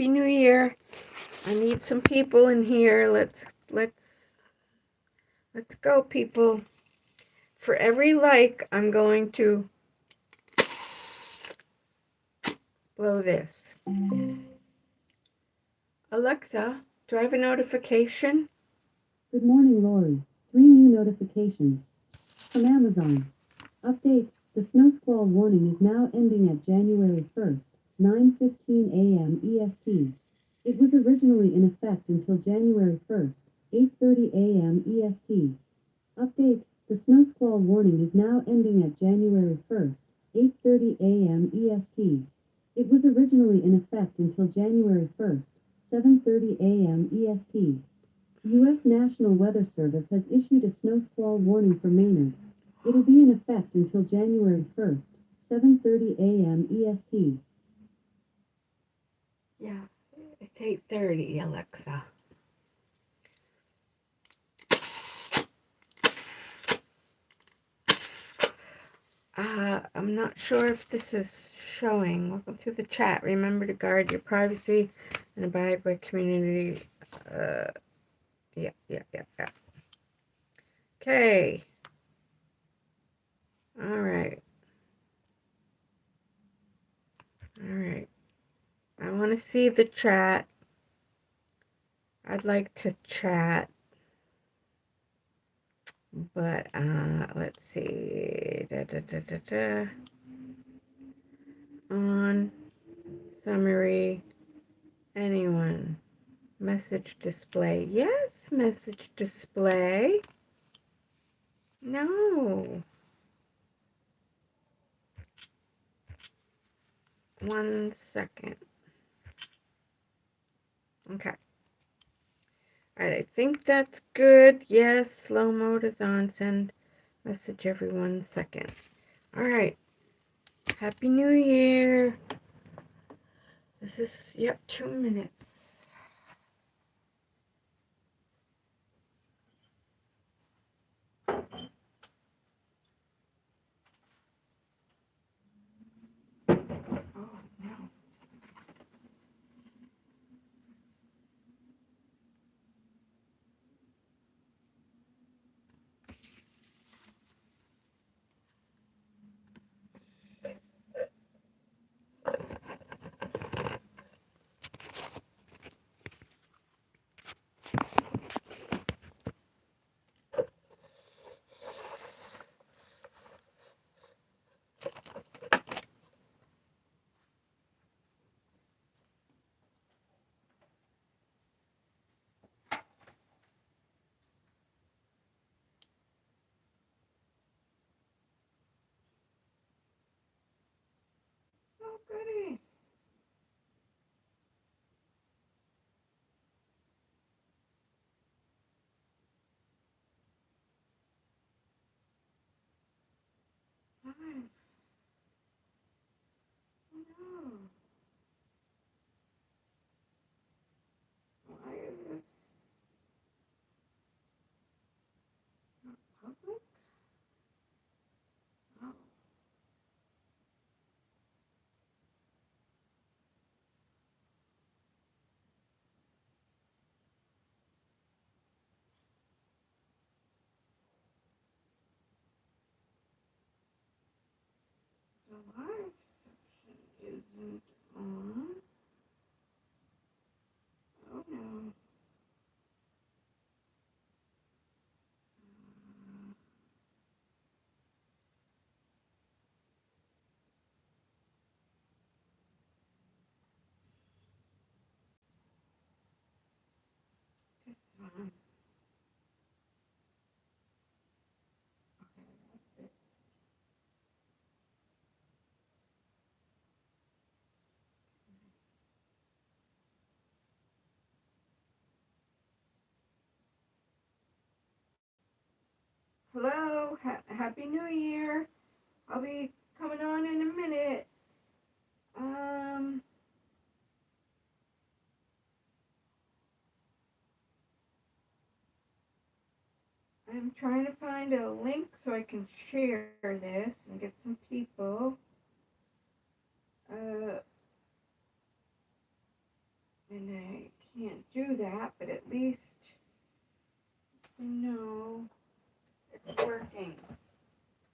Happy New Year. I need some people in here. Let's go, people. For every like, I'm going to blow this. Alexa, do I have a notification? Good morning, Lori. 3 new notifications from Amazon. Update: the snow squall warning is now ending at January 1st, 9:15 a.m. EST. It was originally in effect until January 1st, 8:30 a.m. EST. Update: the snow squall warning is now ending at January 1st, 8:30 a.m. EST. It was originally in effect until January 1st, 7:30 a.m. EST. U.S. National Weather Service has issued a snow squall warning for Maynard. It'll be in effect until January 1st, 7:30 a.m. EST. Yeah, it's 8:30, Alexa. I'm not sure if this is showing. Welcome to the chat. Remember to guard your privacy and abide by community. Yeah. Okay. All right. I want to see the chat. I'd like to chat, but let's see. On summary, anyone? Message display. Yes, message display. No. 1 second. Okay. All right, I think that's good. Yes, slow mode is on. Send message every 1 second. All right. Happy New Year. This is, yep, 2 minutes. Oh, no. Oh, goody. Hi. No. Why is this not public? Oh, the live section isn't on. Oh, no. This one. Okay, that's it. Hello. Happy New Year. I'll be coming on in a minute. Um, I'm trying to find a link so I can share this and get some people. Uh, And I can't do that, but at least I know it's working.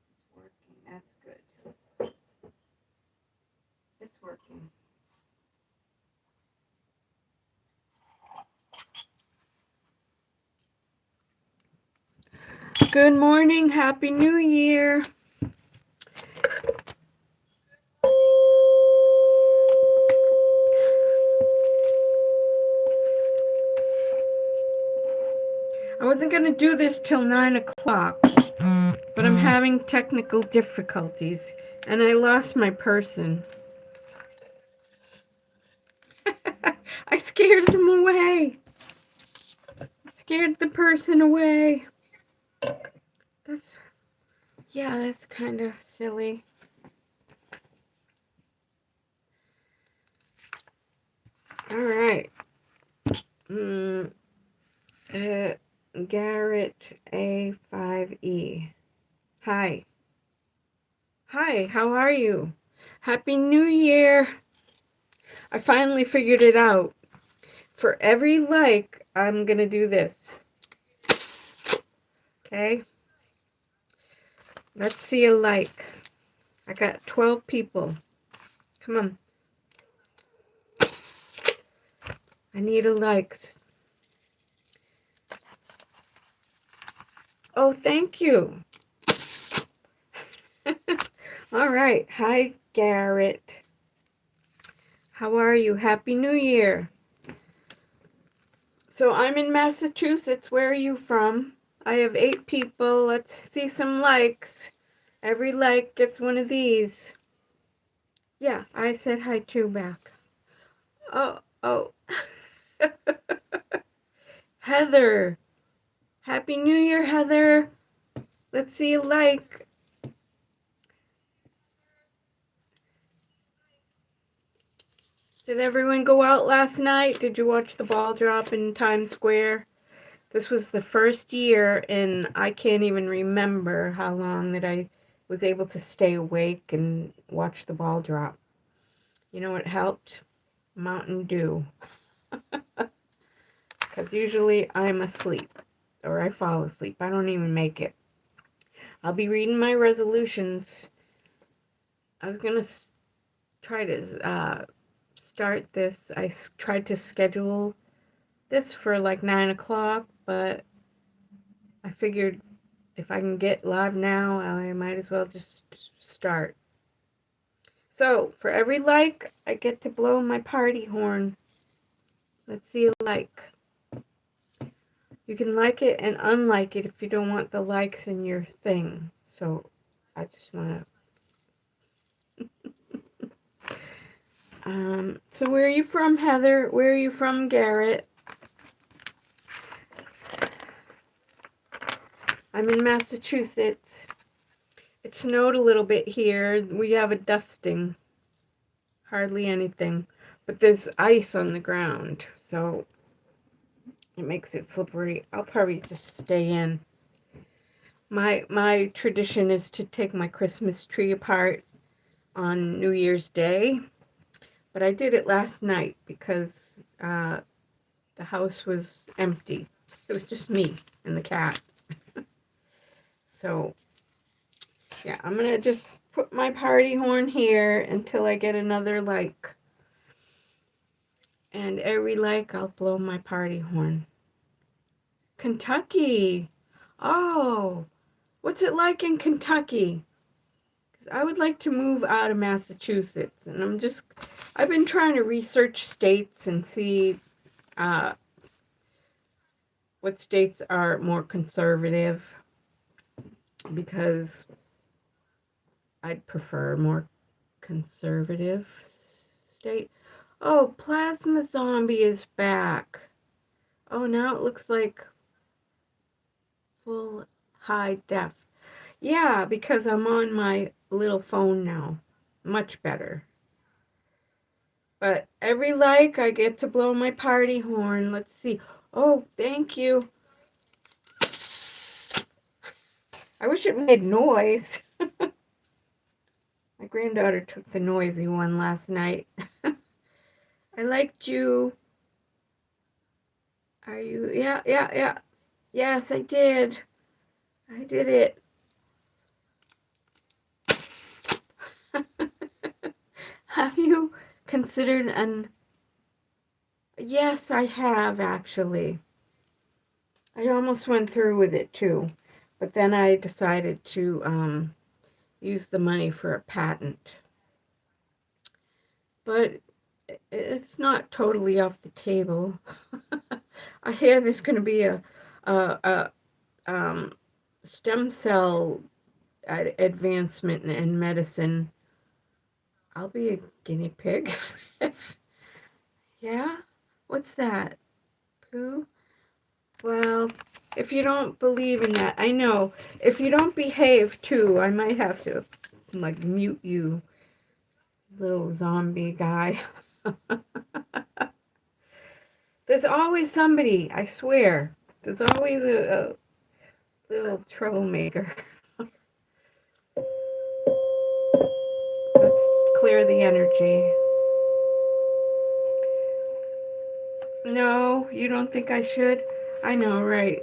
It's working. That's good. It's working. Good morning. Happy New Year. I wasn't going to do this till 9 o'clock, but I'm having technical difficulties, and I lost my person. I scared them away. Scared the person away. That's kind of silly. All right. Garrett A5E. Hi. Hi, how are you? Happy New Year. I finally figured it out. For every like, I'm going to do this. Okay? Let's see a like. I got 12 people. Come on. I need a like. Oh, thank you. All right. Hi, Garrett. How are you? Happy New Year. So I'm in Massachusetts. Where are you from? I have 8 people. Let's see some likes. Every like gets one of these. Yeah, I said hi too back. Oh. Heather. Happy New Year, Heather. Let's see a like. Did everyone go out last night? Did you watch the ball drop in Times Square? This was the first year, and I can't even remember how long that I was able to stay awake and watch the ball drop. You know what helped? Mountain Dew. Because usually I'm asleep, or I fall asleep. I don't even make it. I'll be reading my resolutions. I was going to try to start this. I tried to schedule this for like 9 o'clock, but I figured if I can get live now, I might as well just start. So, for every like, I get to blow my party horn. Let's see a like. You can like it and unlike it if you don't want the likes in your thing. So, I just want to... so where are you from, Heather? Where are you from, Garrett? I'm in Massachusetts. It snowed a little bit here. We have a dusting. Hardly anything. But there's ice on the ground, so it makes it slippery. I'll probably just stay in. My tradition is to take my Christmas tree apart on New Year's Day. But I did it last night because the house was empty. It was just me and the cat. So, yeah, I'm going to just put my party horn here until I get another like. And every like, I'll blow my party horn. Kentucky. Oh, what's it like in Kentucky? Because I would like to move out of Massachusetts. And I've been trying to research states and see what states are more conservative. Because I'd prefer more conservative state. Oh, Plasma Zombie is back. Oh, now it looks like full high def. Yeah, because I'm on my little phone now. Much better. But every like, I get to blow my party horn. Let's see. Oh, thank you. I wish it made noise. My granddaughter took the noisy one last night. I liked you. Are you? Yeah, yeah, yeah. Yes, I did. I did it. Have you considered an... Yes, I have actually. I almost went through with it too, but then I decided to use the money for a patent. But it's not totally off the table. I hear there's going to be a um, stem cell advancement in medicine. I'll be a guinea pig. Yeah? What's that? Pooh? Well, if you don't believe in that, I know. If you don't behave too, I might have to like mute you, little zombie guy. There's always somebody, I swear. There's always a little troublemaker. Let's clear the energy. No, you don't think I should? I know, right?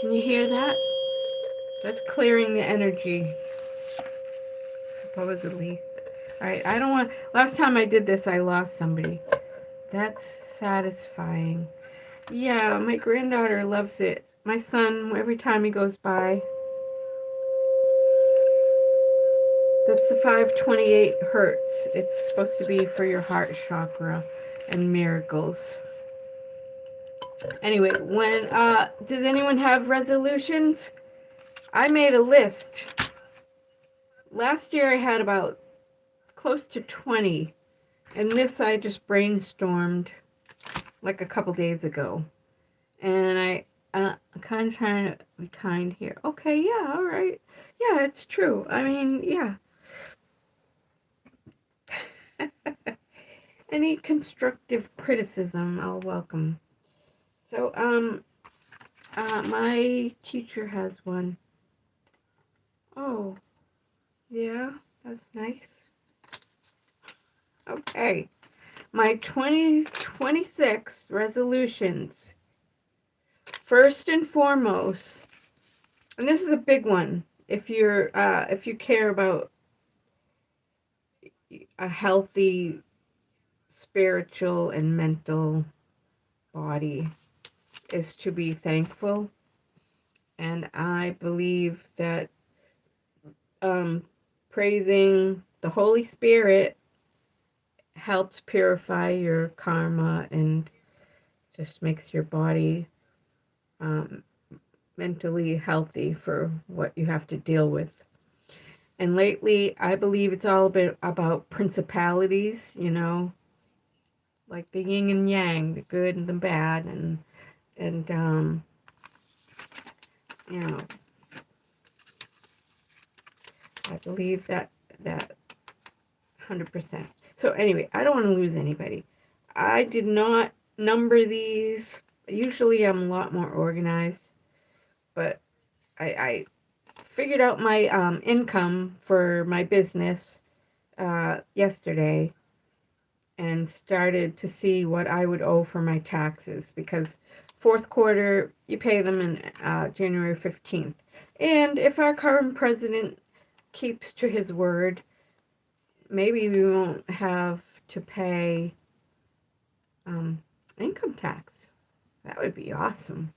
Can you hear that? That's clearing the energy, supposedly. All right, I don't want... Last time I did this, I lost somebody. That's satisfying. Yeah, my granddaughter loves it. My son, every time he goes by, that's the 528 hertz. It's supposed to be for your heart chakra and miracles. Anyway, does anyone have resolutions? I made a list. Last year I had about close to 20, and this I just brainstormed like a couple days ago. And I'm kind of trying to be kind here. Okay, yeah, all right. Yeah, it's true. I mean, yeah. Any constructive criticism, I'll welcome. So, my teacher has one. Oh, yeah, that's nice. Okay. My 2026 resolutions. First and foremost, and this is a big one if you care about a healthy spiritual and mental body, is to be thankful. And I believe that praising the Holy Spirit helps purify your karma and just makes your body mentally healthy for what you have to deal with. And lately, I believe it's all about principalities, like the yin and yang, the good and the bad, and you know, I believe that 100%. So anyway, I don't want to lose anybody. I did not number these. Usually, I'm a lot more organized, but I figured out my income for my business yesterday and started to see what I would owe for my taxes, because fourth quarter, you pay them in January 15th. And if our current president keeps to his word, maybe we won't have to pay income tax. That would be awesome.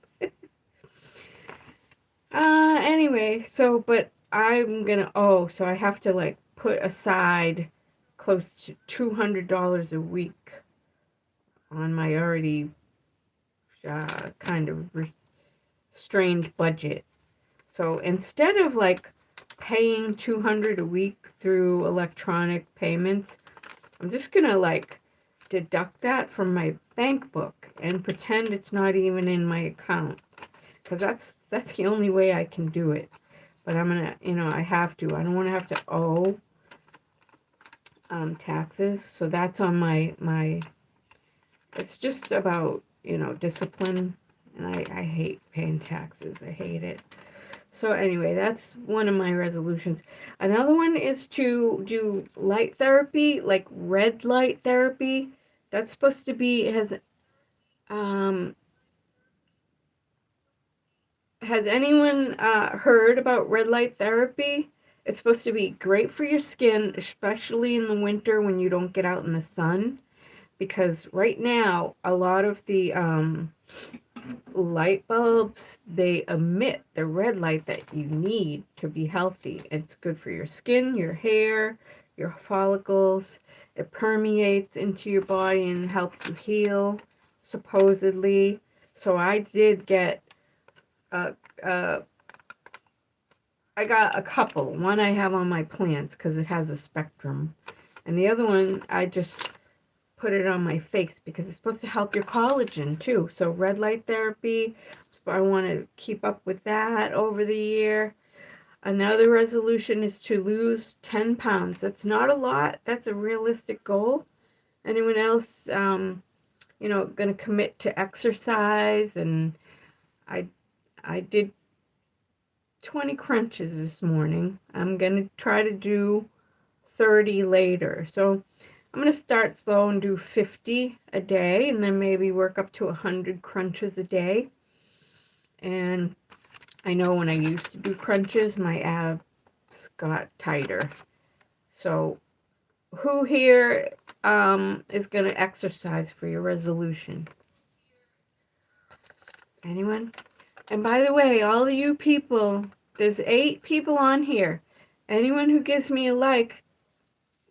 Anyway, but I'm gonna so I have to like put aside close to $200 a week on my already kind of strained budget. So instead of like paying $200 a week through electronic payments, I'm just gonna like deduct that from my bank book and pretend it's not even in my account, because that's the only way I can do it. But I'm gonna, I have to. I don't want to have to owe taxes. So that's on my. It's just about discipline, and I hate paying taxes. I hate it. So anyway, that's one of my resolutions. Another one is to do light therapy, like red light therapy. That's supposed to be, um, has anyone heard about red light therapy? It's supposed to be great for your skin, especially in the winter when you don't get out in the sun. Because right now, a lot of the light bulbs, they emit the red light that you need to be healthy. It's good for your skin, your hair, your follicles. It permeates into your body and helps you heal, supposedly. So I did get a, a I got a couple. One I have on my plants because it has a spectrum. And the other one, I just put it on my face because it's supposed to help your collagen too. So red light therapy, so I want to keep up with that over the year. Another resolution is to lose 10 pounds. That's not a lot. That's a realistic goal. Anyone else, going to commit to exercise? And I, I did 20 crunches this morning. I'm going to try to do 30 later. So I'm going to start slow and do 50 a day and then maybe work up to 100 crunches a day. And I know when I used to do crunches, my abs got tighter. So who here is going to exercise for your resolution? Anyone? And by the way, all of you people, there's 8 people on here. Anyone who gives me a like,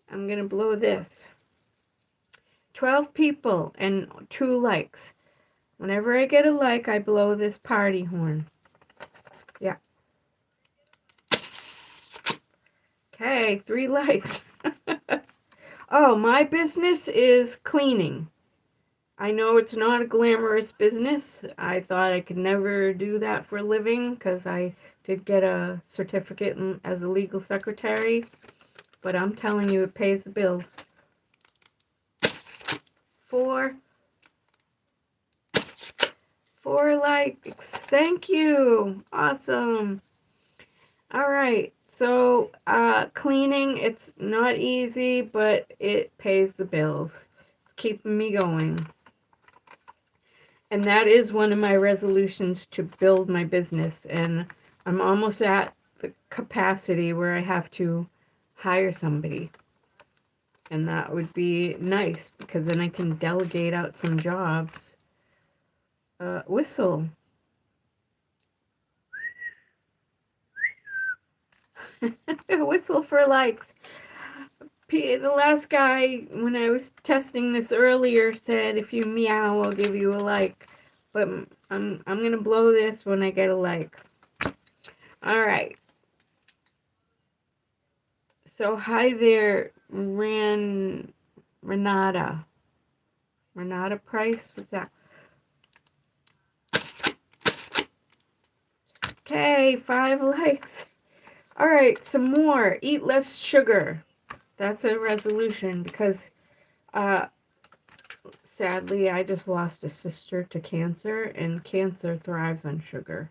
I'm going to blow this. 12 people and 2 likes. Whenever I get a like, I blow this party horn. Yeah. Okay, 3 likes. Oh, my business is cleaning. I know it's not a glamorous business. I thought I could never do that for a living because I did get a certificate as a legal secretary. But I'm telling you, it pays the bills. 4 likes. Thank you. Awesome. All right. So cleaning, it's not easy, but it pays the bills. It's keeping me going. And that is one of my resolutions, to build my business. And I'm almost at the capacity where I have to hire somebody. And that would be nice because then I can delegate out some jobs. Whistle. Whistle for likes. The last guy, when I was testing this earlier, said if you meow, I'll give you a like. But I'm gonna blow this when I get a like. All right. So hi there, Renata. Renata Price. What's that? Okay, 5 likes. All right, some more. Eat less sugar. That's a resolution because sadly I just lost a sister to cancer, and cancer thrives on sugar.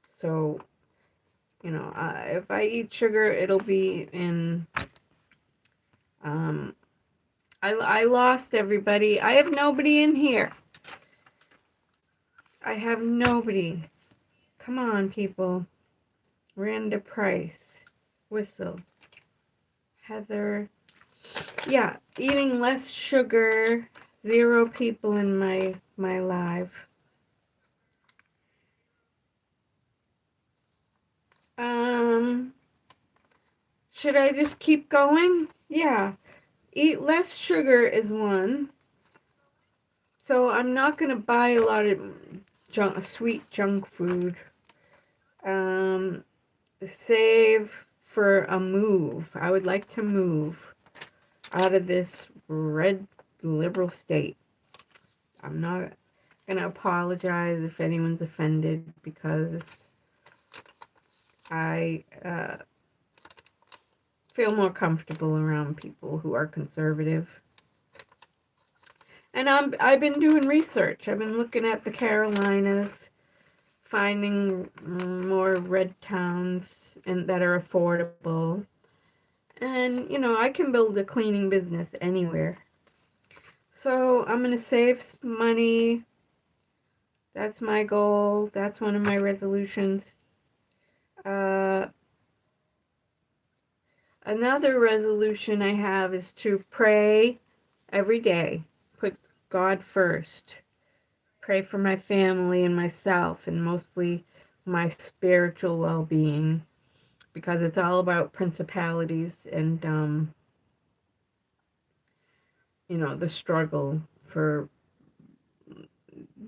So, if I eat sugar, it'll be in I lost everybody. I have nobody in here. I have nobody. Come on, people. Randa Price. Whistle. Heather. Yeah, eating less sugar. 0 people in my live. Should I just keep going? Yeah. Eat less sugar is one. So I'm not going to buy a lot of sweet junk food. Save for a move. I would like to move out of this red liberal state. I'm not going to apologize if anyone's offended because I feel more comfortable around people who are conservative. And I've been doing research. I've been looking at the Carolinas, finding more red towns and that are affordable. And, I can build a cleaning business anywhere. So I'm going to save money. That's my goal. That's one of my resolutions. Another resolution I have is to pray every day. Put God first. Pray for my family and myself, and mostly my spiritual well-being, because it's all about principalities and the struggle for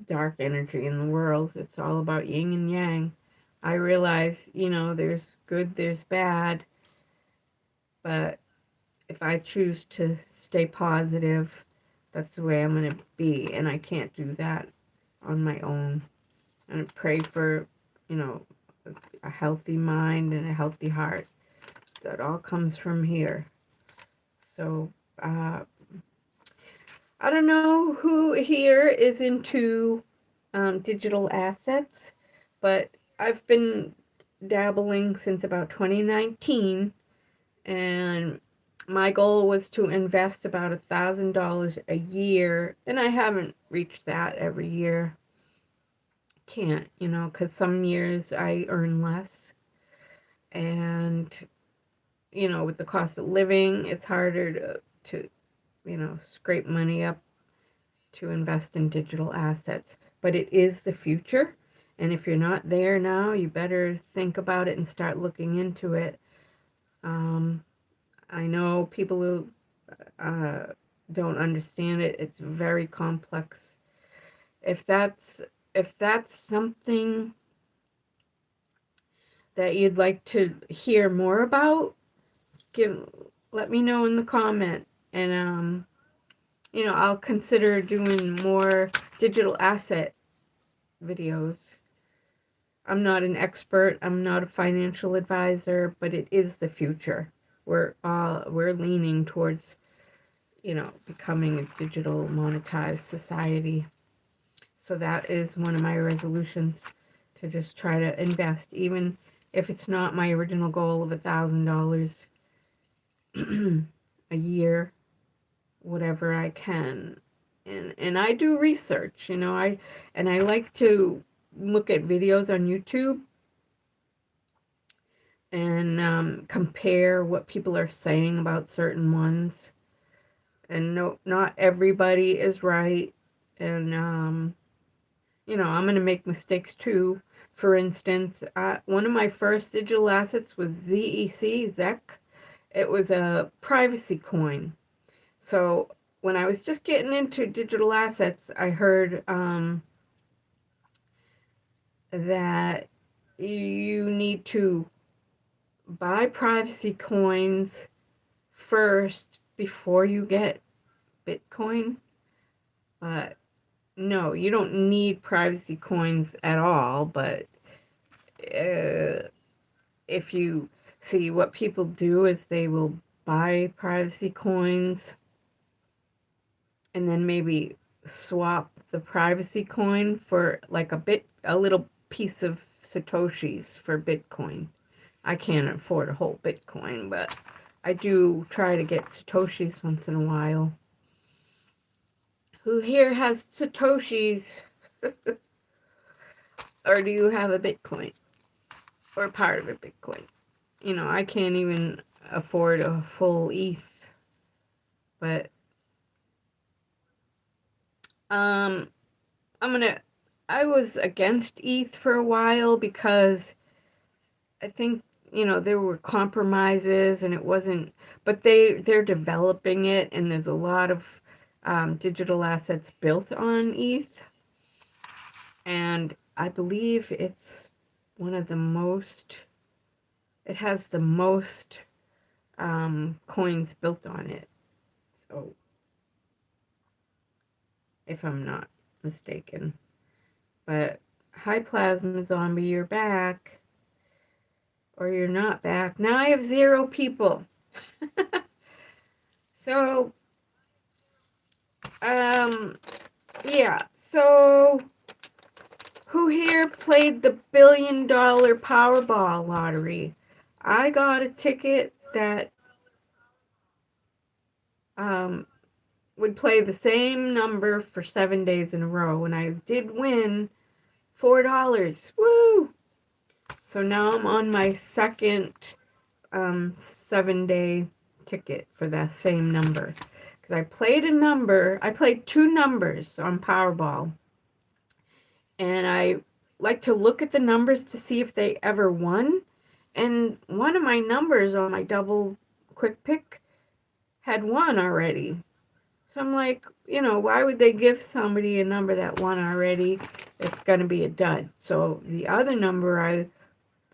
dark energy in the world. It's all about yin and yang. I realize, there's good, there's bad, but if I choose to stay positive, that's the way I'm going to be, and I can't do that on my own. And pray for, a healthy mind and a healthy heart. That all comes from here. So, I don't know who here is into digital assets, but I've been dabbling since about 2019, and my goal was to invest about $1,000 a year, and I haven't reached that every year. Can't, because some years I earn less, and with the cost of living, it's harder to scrape money up to invest in digital assets. But it is the future. And if you're not there now, you better think about it and start looking into it. I know people who don't understand it. It's very complex. If that's something that you'd like to hear more about, let me know in the comment, and I'll consider doing more digital asset videos. I'm not an expert, I'm not a financial advisor, but it is the future. We're leaning towards, becoming a digital monetized society. So that is one of my resolutions, to just try to invest, even if it's not my original goal of $1,000 a year, whatever I can. And I do research, I like to look at videos on YouTube and compare what people are saying about certain ones. And no, not everybody is right. And I'm going to make mistakes too. For instance, one of my first digital assets was ZEC. It was a privacy coin. So when I was just getting into digital assets, I heard that you need to buy privacy coins first before you get Bitcoin. But no, you don't need privacy coins at all. But if you see, what people do is they will buy privacy coins and then maybe swap the privacy coin for like a little piece of Satoshis for Bitcoin. I can't afford a whole Bitcoin, but I do try to get Satoshis once in a while. Who here has Satoshis? Or do you have a Bitcoin? Or part of a Bitcoin? I can't even afford a full ETH. But I was against ETH for a while because I think, there were compromises and it wasn't, but they're developing it, and there's a lot of digital assets built on ETH. And I believe it's it has the most coins built on it. So, if I'm not mistaken. But hi, Plasma Zombie, you're back. Or you're not back. Now I have 0 people. So, yeah. So, who here played the $1 billion Powerball lottery? I got a ticket that would play the same number for 7 days in a row, and I did win $4. Woo! So now I'm on my second 7-day ticket for that same number. Because I played two numbers on Powerball. And I like to look at the numbers to see if they ever won. And one of my numbers on my double quick pick had won already. So I'm like, why would they give somebody a number that won already? It's going to be a dud. So the other number, I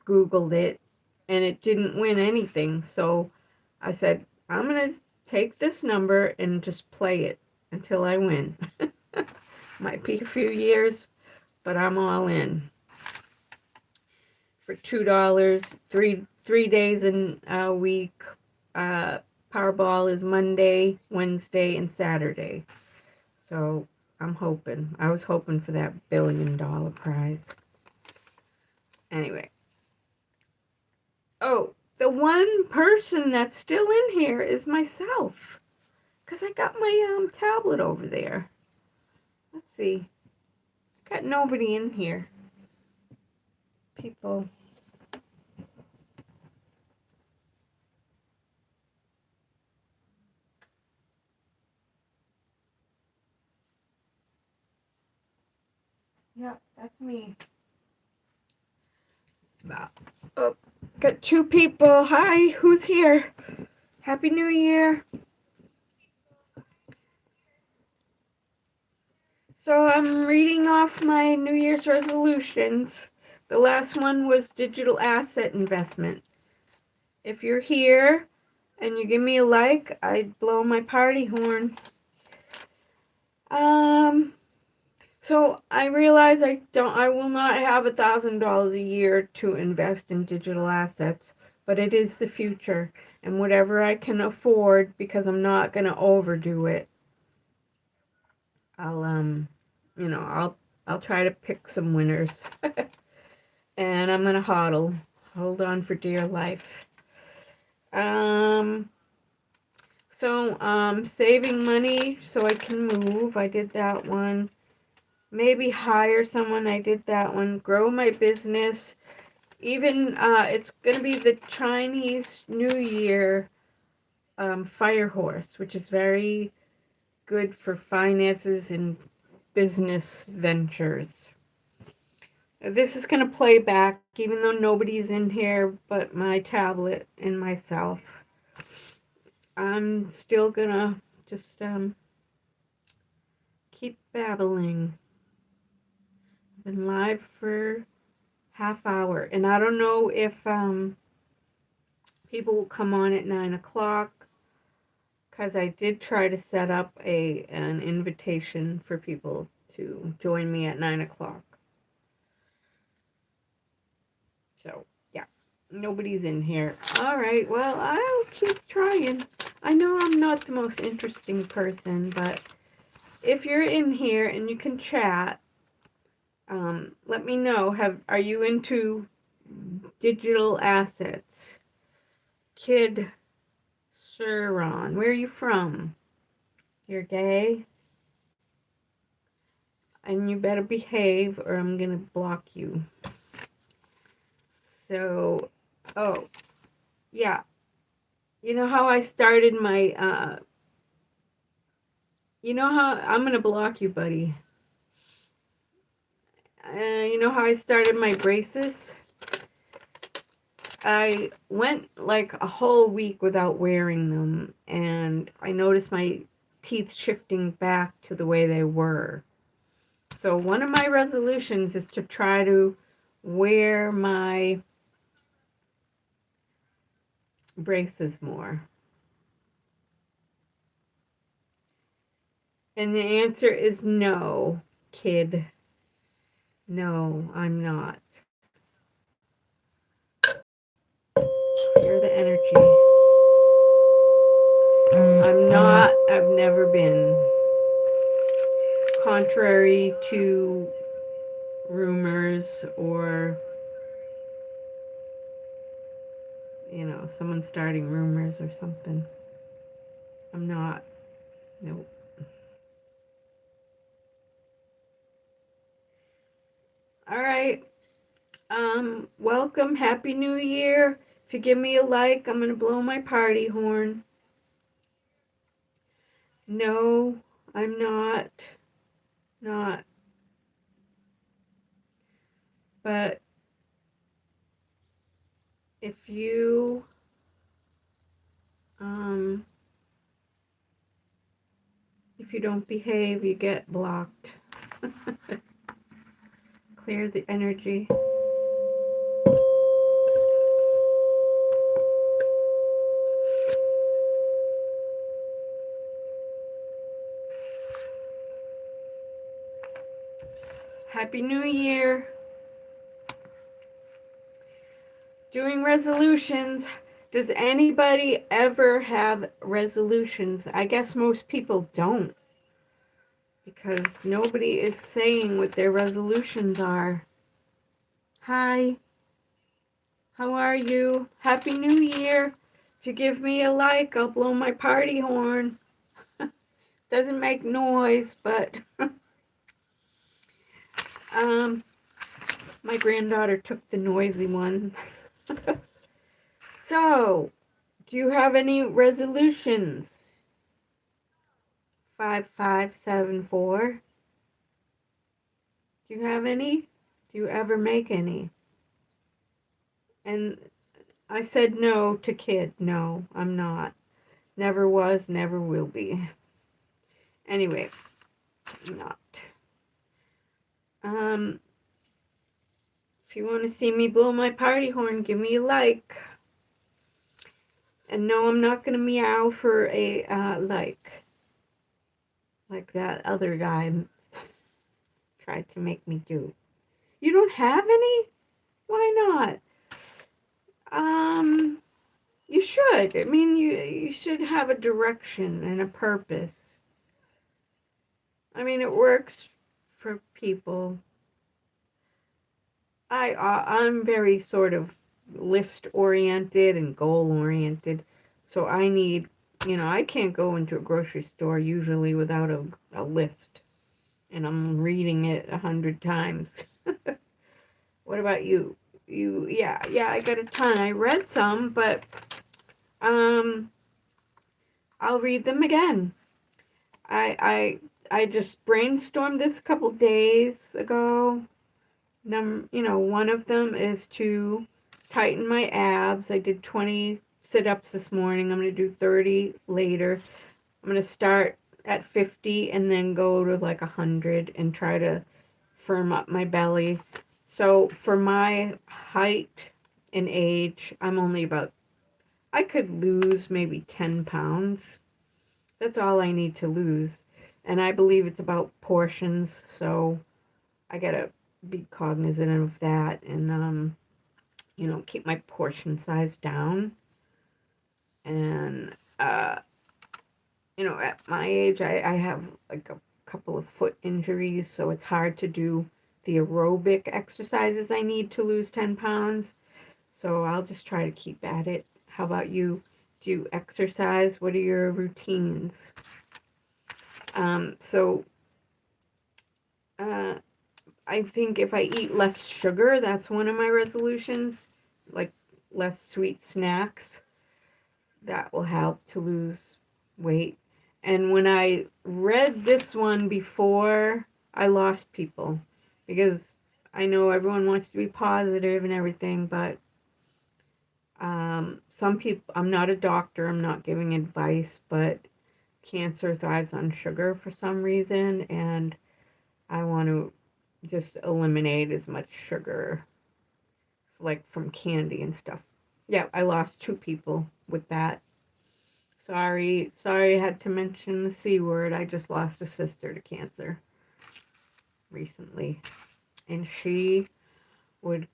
Googled it and it didn't win anything. So I said, I'm going to take this number and just play it until I win. Might be a few years, but I'm all in. For $2, three days in a week. Powerball is Monday, Wednesday, and Saturday. So I was hoping for that $1 billion prize. Anyway. Oh, the one person that's still in here is myself. Because I got my tablet over there. Let's see. Got nobody in here. People. Yep, that's me. Oh, got two people. Hi, who's here? Happy New Year. So I'm reading off my New Year's resolutions. The last one was digital asset investment. If you're here and you give me a like, I'd blow my party horn. So I realize I will not have $1,000 a year to invest in digital assets, but it is the future, and whatever I can afford, because I'm not gonna overdo it. I'll try to pick some winners, and I'm gonna hold on for dear life. Saving money so I can move. I did that one. Maybe hire someone. I did that one. Grow my business. Even it's gonna be the Chinese New Year fire horse, which is very good for finances and business ventures. This is gonna play back, even though nobody's in here but my tablet and myself. I'm still gonna just keep babbling. I've been live for half hour, and I don't know if people will come on at 9 o'clock, because I did try to set up an invitation for people to join me at 9 o'clock. So yeah, nobody's in here. All right, well, I'll keep trying. I know I'm not the most interesting person, but if you're in here and you can chat, let me know. Are you into digital assets? Kid Suron, where are you from? You're gay? And you better behave or I'm gonna block you. So, oh, yeah. You know how I started my, I'm gonna block you, buddy. You know how I started my braces? I went like a whole week without wearing them, and I noticed my teeth shifting back to the way they were. So one of my resolutions is to try to wear my braces more. And the answer is no, kid. No, I'm not. You're the energy. I'm not. I've never been. Contrary to rumors or, someone starting rumors or something. I'm not. Nope. All right. Welcome. Happy New Year. If you give me a like, I'm going to blow my party horn. No, I'm not. Not. But if you if you don't behave, you get blocked. Clear the energy. Happy New Year. Doing resolutions. Does anybody ever have resolutions? I guess most people don't, because nobody is saying what their resolutions are. Hi, how are you? Happy New Year. If you give me a like, I'll blow my party horn. Doesn't make noise, but my granddaughter took the noisy one. So, do you have any resolutions? 5574. Do you have any? Do you ever make any? And I said no to kid. No, I'm not. Never was, never will be. Anyway, not. If you want to see me blow my party horn, give me a like. And no, I'm not going to meow for a like that other guy tried to make me do. You don't have any? Why not? You should. I mean, you should have a direction and a purpose. I mean, it works for people. I'm very sort of list oriented and goal oriented, so I need, I can't go into a grocery store usually without a list, and I'm reading it 100 times. What about you? Yeah, I got a ton. I read some, but I'll read them again. I just brainstormed this a couple days ago. One of them is to tighten my abs. I did 20 sit-ups this morning. I'm going to do 30 later. I'm going to start at 50 and then go to like 100 and try to firm up my belly. So for my height and age, I could lose maybe 10 pounds. That's all I need to lose. And I believe it's about portions, so I gotta be cognizant of that and, keep my portion size down. And, at my age, I have like a couple of foot injuries, so it's hard to do the aerobic exercises I need to lose 10 pounds. So I'll just try to keep at it. How about you? Do you exercise? What are your routines? I think if I eat less sugar, that's one of my resolutions, like less sweet snacks. That will help to lose weight. And when I read this one before, I lost people, because I know everyone wants to be positive and everything, but some people, I'm not a doctor, I'm not giving advice, but cancer thrives on sugar for some reason, and I want to just eliminate as much sugar, like from candy and stuff. Yeah, I lost 2 people with that. Sorry, I had to mention the C word. I just lost a sister to cancer recently. And she would,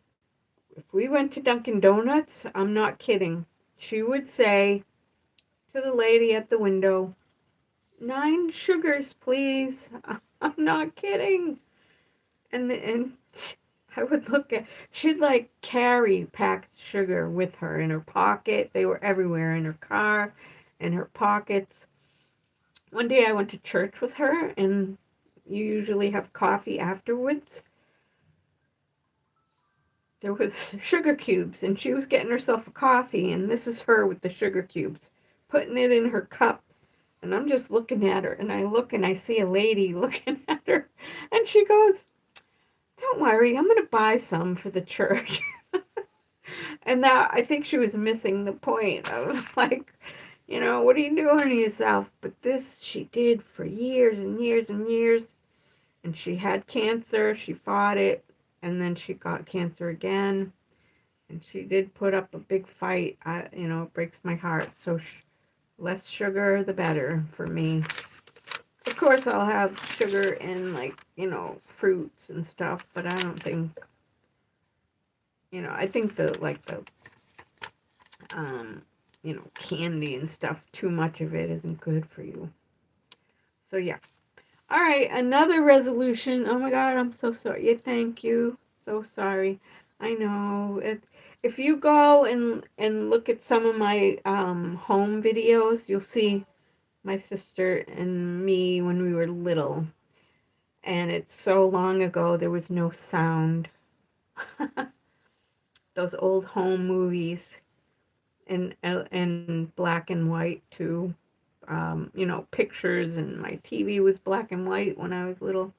if we went to Dunkin' Donuts, I'm not kidding, she would say to the lady at the window, 9 sugars, please. I'm not kidding. And I would look at, she'd like carry packed sugar with her in her pocket. They were everywhere, in her car, in her pockets. One day I went to church with her, and you usually have coffee afterwards. there was sugar cubes, and she was getting herself a coffee, and this is her with the sugar cubes, putting it in her cup. And I'm just looking at her, and I look and I see a lady looking at her, and she goes, "Don't worry, I'm going to buy some for the church." And that, I think she was missing the point of like, what are you doing to yourself? But this she did for years and years and years. And she had cancer, she fought it, and then she got cancer again. And she did put up a big fight. It breaks my heart. So less sugar, the better for me. Of course, I'll have sugar in, like, fruits and stuff, but I don't think, I think um, candy and stuff, too much of it isn't good for you. So, yeah. All right, another resolution. Oh my God, I'm so sorry. Yeah, thank you. So sorry. I know. If you go and look at some of my home videos, you'll see my sister and me when we were little. And it's so long ago, there was no sound. Those old home movies and black and white too. Pictures, and my TV was black and white when I was little.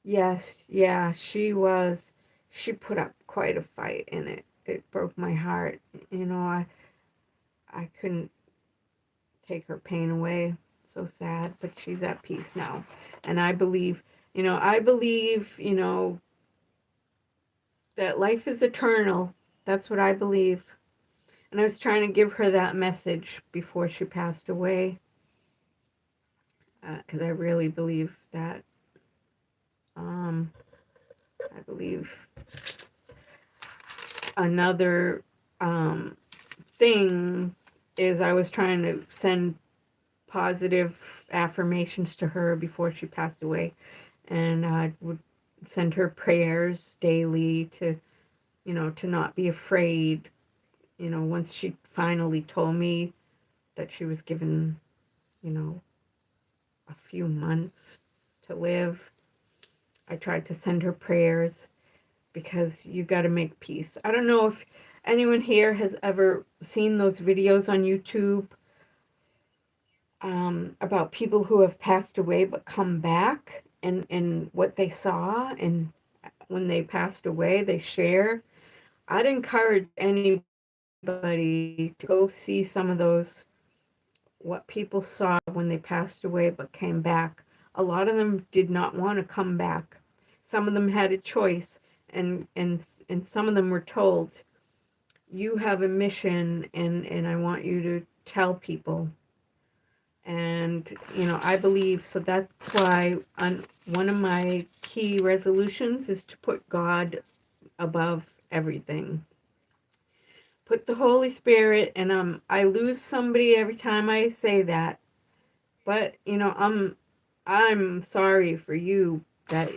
Yes, yeah, she put up quite a fight, and it broke my heart. I couldn't take her pain away. So sad, but she's at peace now. And I believe, that life is eternal. That's what I believe. And I was trying to give her that message before she passed away, because I really believe that. I believe another thing is I was trying to send positive affirmations to her before she passed away, and I would send her prayers daily to not be afraid. Once she finally told me that she was given, a few months to live, I tried to send her prayers, because you got to make peace. I don't know if anyone here has ever seen those videos on YouTube about people who have passed away but come back, and what they saw, and when they passed away, they share. I'd encourage anybody to go see some of those, what people saw when they passed away but came back. A lot of them did not want to come back. Some of them had a choice, and some of them were told, you have a mission, and I want you to tell people. And I believe, so that's why one of my key resolutions is to put God above everything. Put the Holy Spirit, and I lose somebody every time I say that. But I'm sorry for you that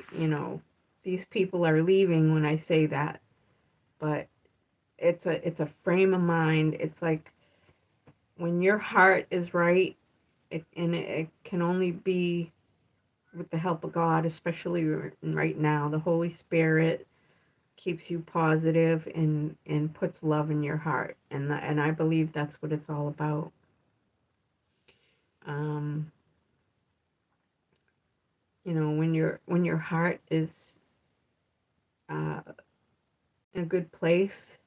these people are leaving when I say that. But it's a frame of mind. It's like when your heart is right, it can only be with the help of God, especially right now. The Holy Spirit keeps you positive and puts love in your heart, and I believe that's what it's all about. Um, when your heart is uh, in a good place,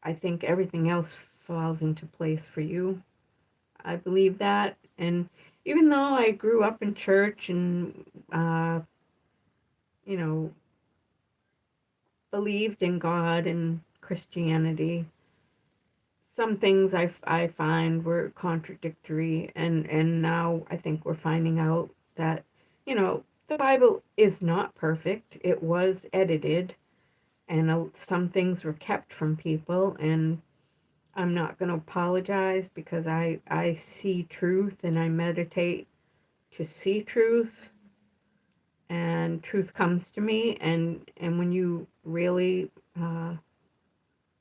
I think everything else falls into place for you. I believe that, and even though I grew up in church and you know believed in God and Christianity, some things I find were contradictory, and now I think we're finding out that the Bible is not perfect. It was edited, and some things were kept from people, and I'm not going to apologize, because I see truth, and I meditate to see truth, and truth comes to me, and when you really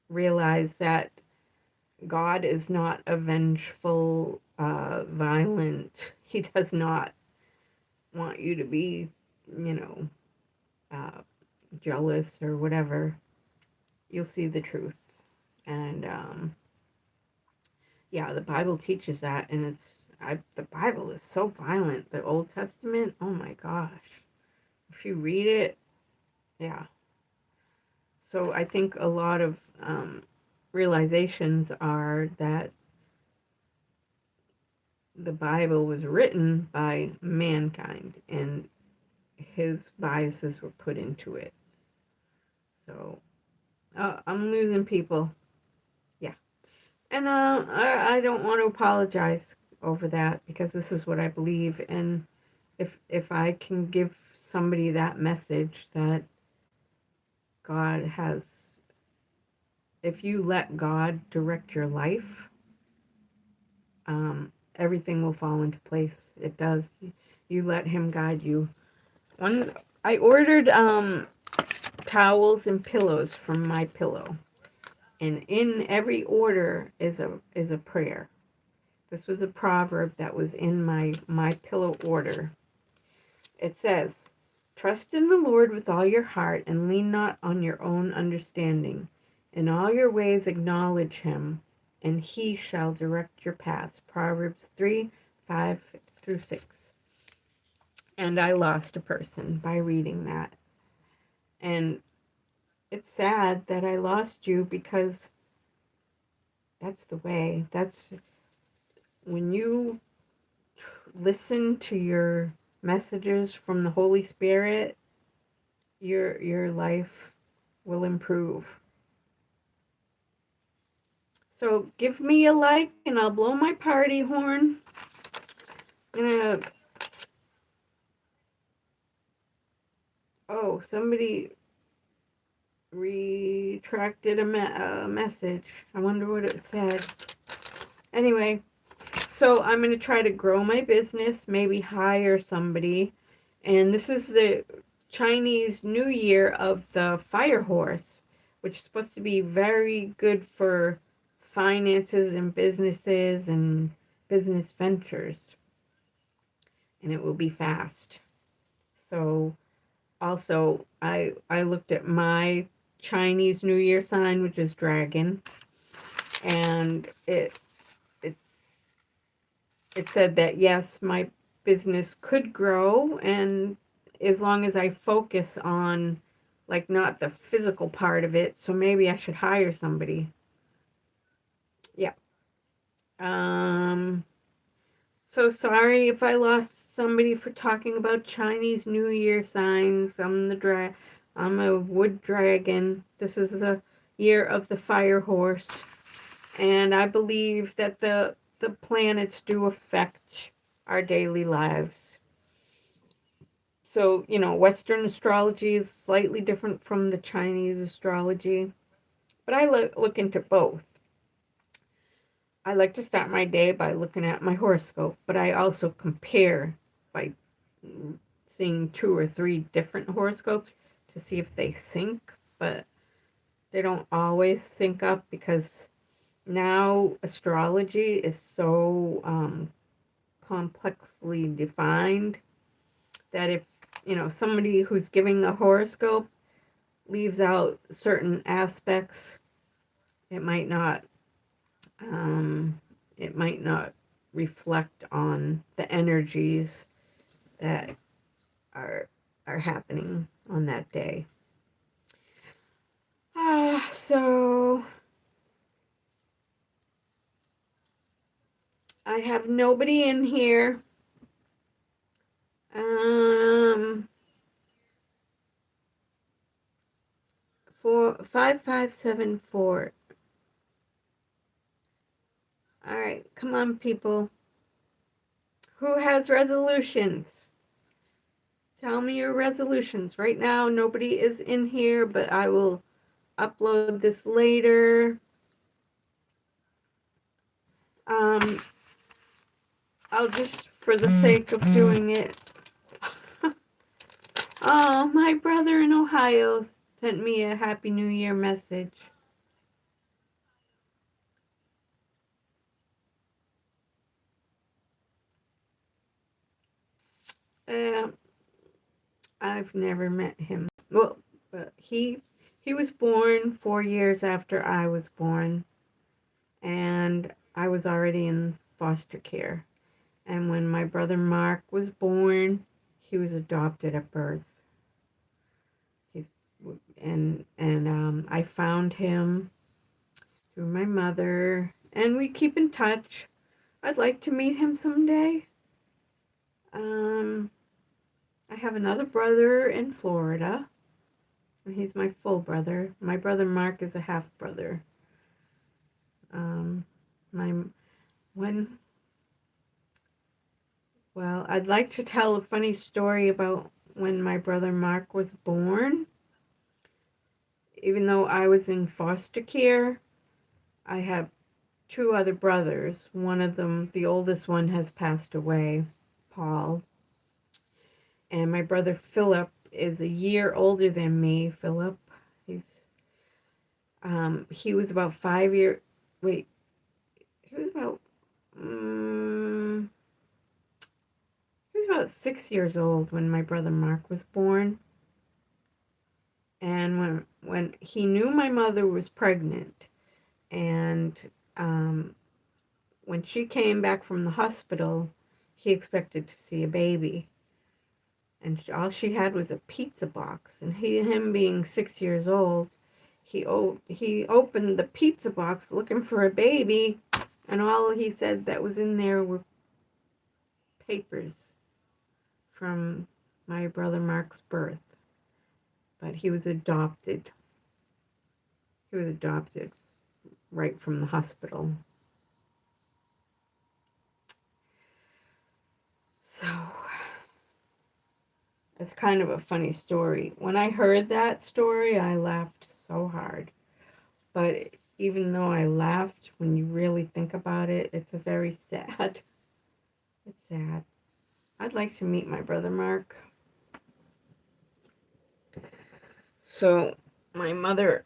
realize that God is not a vengeful, violent. He does not want you to be, you know, uh, jealous or whatever. you'll see the truth. And yeah, the Bible teaches that, and the Bible is so violent. The Old Testament, oh my gosh. If you read it, yeah. So I think a lot of realizations are that the Bible was written by mankind and his biases were put into it. So I'm losing people. Yeah. And I don't want to apologize over that because this is what I believe. And if I can give somebody that message that God has, if you let God direct your life, everything will fall into place. It does. You let him guide you. I ordered towels and pillows from My Pillow, and in every order is a prayer. This was a proverb that was in my pillow order. It says, "Trust in the Lord with all your heart and lean not on your own understanding. In all your ways acknowledge him, and he shall direct your paths." Proverbs 3:5-6. And I lost a person by reading that. And it's sad that I lost you because that's the way. That's when you listen to your messages from the Holy Spirit, your life will improve. So give me a like and I'll blow my party horn. Oh, somebody retracted a message. I wonder what it said. Anyway, so I'm going to try to grow my business, maybe hire somebody. And this is the Chinese New Year of the fire horse, which is supposed to be very good for finances and businesses and business ventures. And it will be fast. So also I looked at my Chinese New Year sign, which is dragon, and it said that yes, my business could grow, and as long as I focus on like not the physical part of it, so maybe I should hire somebody. Yeah. So sorry if I lost somebody for talking about Chinese New Year signs. I'm a wood dragon. This is the year of the fire horse. And I believe that the planets do affect our daily lives. So, Western astrology is slightly different from the Chinese astrology, but I look into both. I like to start my day by looking at my horoscope, but I also compare by seeing 2 or 3 different horoscopes to see if they sync, but they don't always sync up because now astrology is so complexly defined that if somebody who's giving a horoscope leaves out certain aspects, it might not reflect on the energies that are happening on that day. So I have nobody in here. 5574. All right, come on, people. Who has resolutions? Tell me your resolutions. Right now, nobody is in here, but I will upload this later. I'll just, for the sake of doing it. Oh, my brother in Ohio sent me a Happy New Year message. I've never met him. Well, but he He was born 4 years after I was born, and I was already in foster care. And when my brother Mark was born, he was adopted at birth. He's and I found him through my mother, and we keep in touch. I'd like to meet him someday. I have another brother in Florida, and he's my full brother. My brother Mark is a half brother. My when Well, I'd like to tell a funny story about when my brother Mark was born. Even though I was in foster care, I have two other brothers. One of them, the oldest one, has passed away, Paul. And my brother Philip is a year older than me. Philip, he was about 5 years. Wait, he was about. He was about 6 years old when my brother Mark was born. And when he knew my mother was pregnant, and when she came back from the hospital, he expected to see a baby, and all she had was a pizza box. And him being 6 years old, he opened the pizza box looking for a baby, and all he said that was in there were papers from my brother Mark's birth. But he was adopted. He was adopted right from the hospital. So it's kind of a funny story. When I heard that story, I laughed so hard. But even though I laughed, when you really think about it, it's a very sad. It's sad. I'd like to meet my brother Mark. So my mother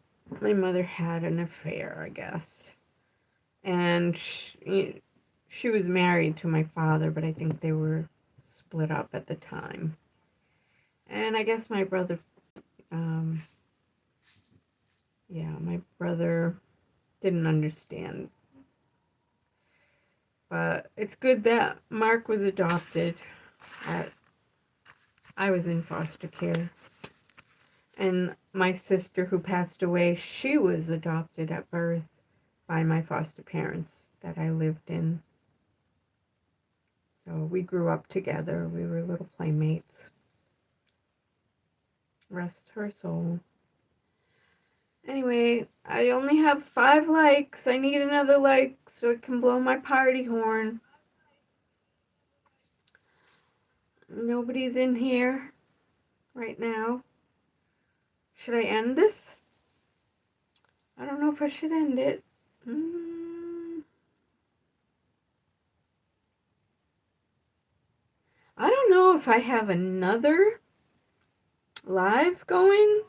had an affair, I guess. And she was married to my father, but I think they were split up at the time. And I guess my brother, my brother didn't understand. But it's good that Mark was adopted. I was in foster care. And my sister who passed away, she was adopted at birth by my foster parents that I lived in. So we grew up together. We were little playmates. Rest her soul. Anyway, I only have 5 likes. I need another like so I can blow my party horn. Nobody's in here right now. Should I end this? I don't know if I should end it. I don't know if I have another live going.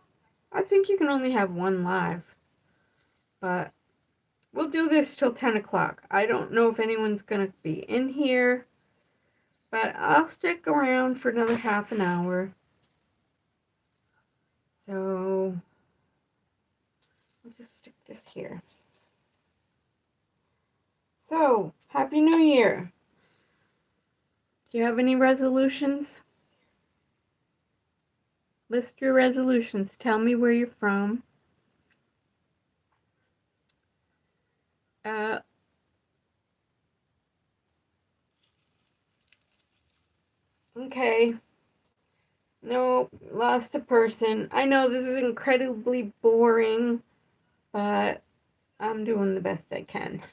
I think you can only have one live. But we'll do this till 10 o'clock. I don't know if anyone's going to be in here. But I'll stick around for another half an hour. So I'll just stick this here. So, Happy New Year. Do you have any resolutions? List your resolutions. Tell me where you're from. Okay. No, lost a person. I know this is incredibly boring, but I'm doing the best I can.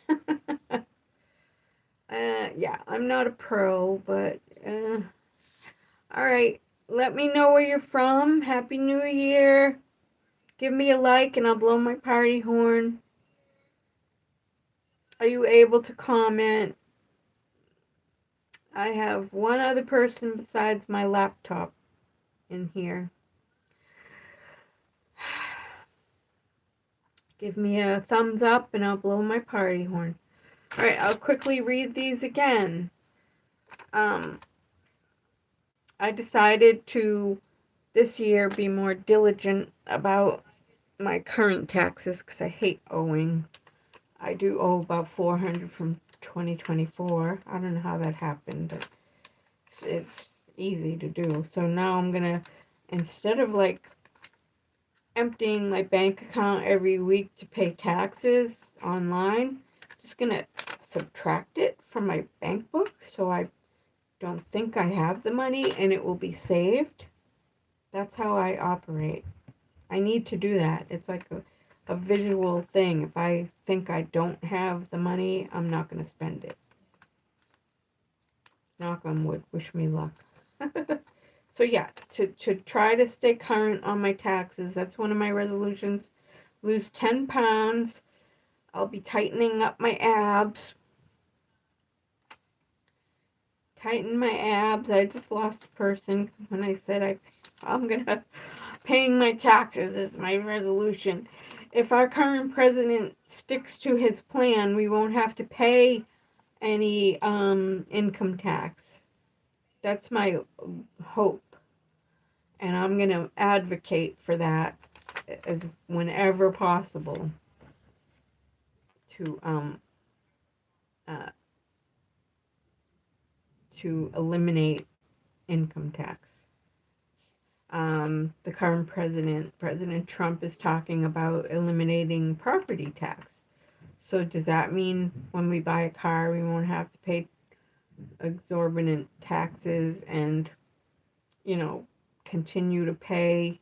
Yeah, I'm not a pro, but all right. Let me know where you're from. Happy New Year. Give me a like and I'll blow my party horn. Are you able to comment? I have one other person besides my laptop in here. Give me a thumbs up and I'll blow my party horn. All right, I'll quickly read these again. I decided to this year be more diligent about my current taxes because I hate owing. I do owe about $400 from 2024. I don't know how that happened, but it's easy to do. So now I'm gonna, instead of like emptying my bank account every week to pay taxes online, just gonna subtract it from my bank book so I don't think I have the money and it will be saved. That's how I operate. I need to do that. It's like a visual thing. If I think I don't have the money, I'm not going to spend it. Knock on wood. Wish me luck. So yeah, to try to stay current on my taxes, that's one of my resolutions. Lose 10 pounds. I'll be tightening up my abs. Tighten my abs. I just lost a person when I said I'm going to paying my taxes is my resolution. If our current president sticks to his plan, we won't have to pay any income tax. That's my hope. And I'm going to advocate for that as whenever possible to eliminate income tax. The current president, President Trump, is talking about eliminating property tax. So does that mean when we buy a car, we won't have to pay exorbitant taxes and, continue to pay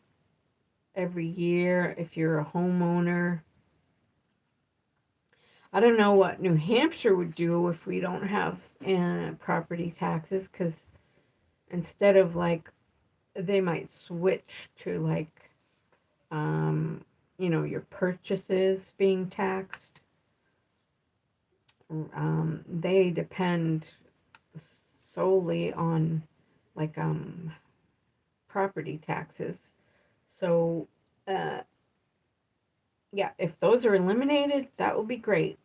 every year if you're a homeowner? I don't know what New Hampshire would do if we don't have property taxes, because instead of they might switch to your purchases being taxed. They depend solely on property taxes. So if those are eliminated, that will be great,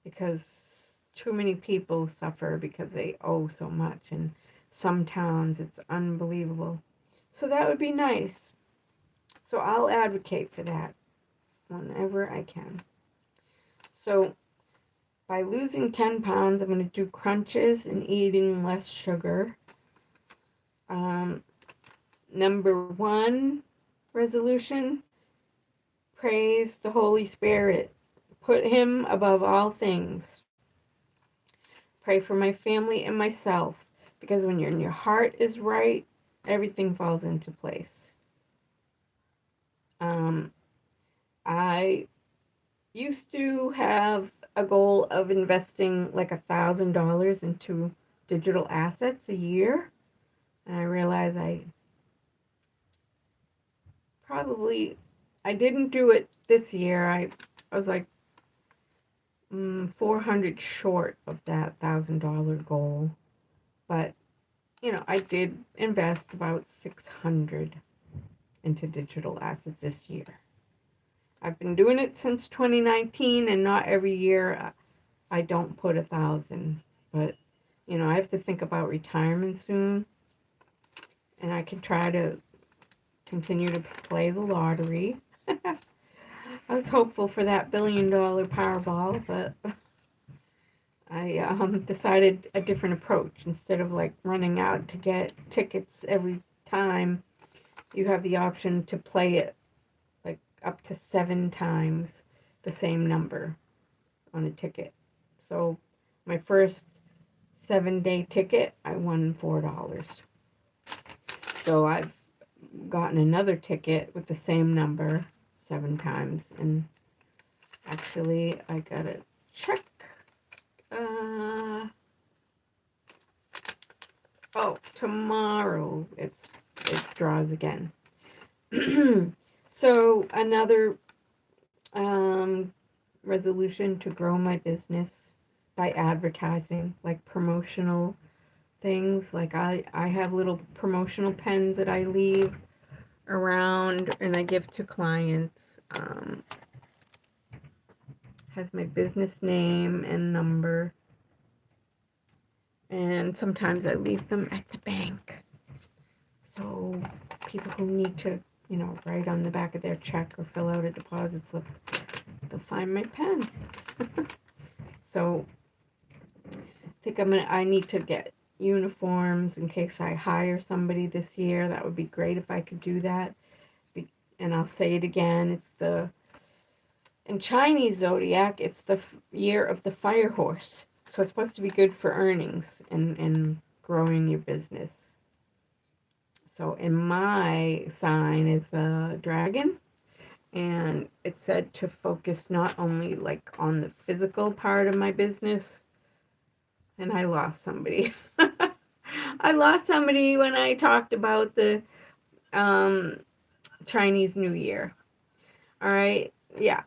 because too many people suffer because they owe so much. In some towns, it's unbelievable. So that would be nice. So I'll advocate for that whenever I can. So by losing 10 pounds, I'm going to do crunches and eating less sugar. Number 1 resolution, praise the Holy Spirit. Put him above all things. Pray for my family and myself, because when your heart is right, everything falls into place. I used to have a goal of investing like $1,000 into digital assets a year, and I realized I didn't do it this year. I was like 400 short of that $1,000 goal, but I did invest about 600 into digital assets this year. I've been doing it since 2019, and not every year I don't put 1,000, but I have to think about retirement soon, and I can try to continue to play the lottery. I was hopeful for that $1 billion Powerball, but I decided a different approach. Instead of running out to get tickets every time, you have the option to play it up to 7 times the same number on a ticket. So my first 7-day ticket, I won $4. So I've gotten another ticket with the same number 7 times, and actually I gotta check. Tomorrow it's draws again. So another resolution, to grow my business by advertising, like promotional things. Like I have little promotional pens that I leave around and I give to clients. Has my business name and number. And sometimes I leave them at the bank. So people who need to write on the back of their check or fill out a deposit slip, they'll find my pen. So I think I need to get uniforms in case I hire somebody this year. That would be great if I could do that. And I'll say it again, in Chinese zodiac, it's the year of the fire horse. So it's supposed to be good for earnings and growing your business. So in my sign is a dragon, and it said to focus not only like on the physical part of my business, and I lost somebody. I lost somebody when I talked about the Chinese New Year. All right, yeah.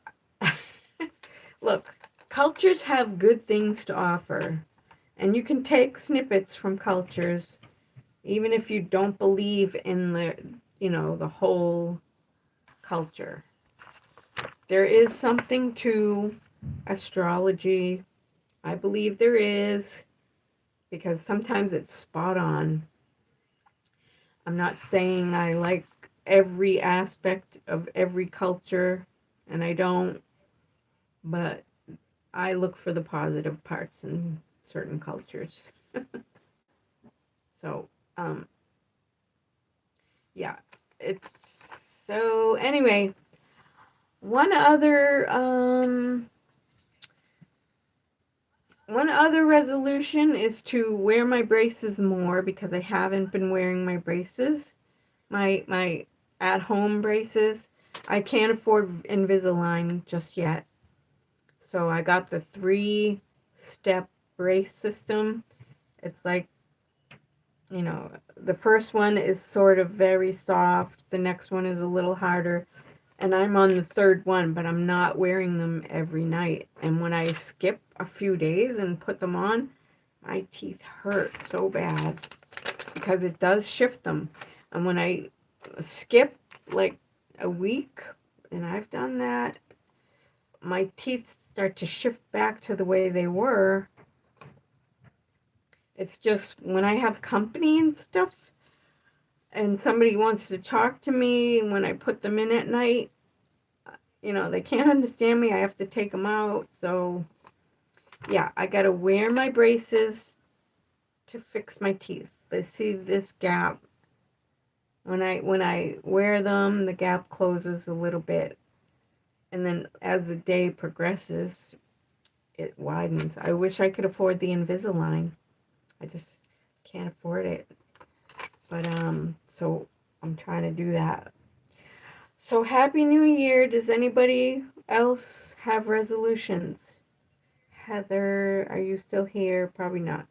Look, cultures have good things to offer, and you can take snippets from cultures, even if you don't believe in the whole culture. There is something to astrology. I believe there is, because sometimes it's spot on. I'm not saying I like every aspect of every culture, and I don't, but I look for the positive parts in certain cultures. So, yeah, it's so anyway, one other resolution is to wear my braces more, because I haven't been wearing my braces, my at-home braces. I can't afford Invisalign just yet. So I got the 3-step brace system. It's like, the first one is sort of very soft, the next one is a little harder, and I'm on the third one, but I'm not wearing them every night. And when I skip a few days and put them on, my teeth hurt so bad, because it does shift them. And when I skip like a week, and I've done that, my teeth start to shift back to the way they were. It's just when I have company and stuff, and somebody wants to talk to me, when I put them in at night, they can't understand me. I have to take them out. So, yeah, I got to wear my braces to fix my teeth. They see this gap. When I wear them, the gap closes a little bit. And then as the day progresses, it widens. I wish I could afford the Invisalign. I just can't afford it. But, so I'm trying to do that. So Happy New Year. Does anybody else have resolutions? Heather, are you still here? Probably not.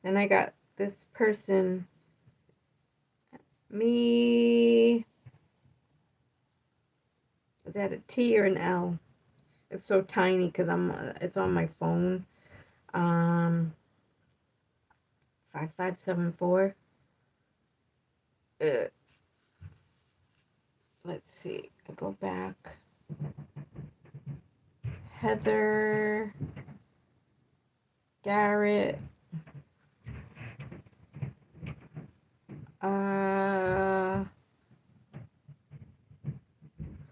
Then I got this person, me. Is that a T or an L? It's so tiny because it's on my phone. 5574. Let's see. I go back. Heather, Garrett.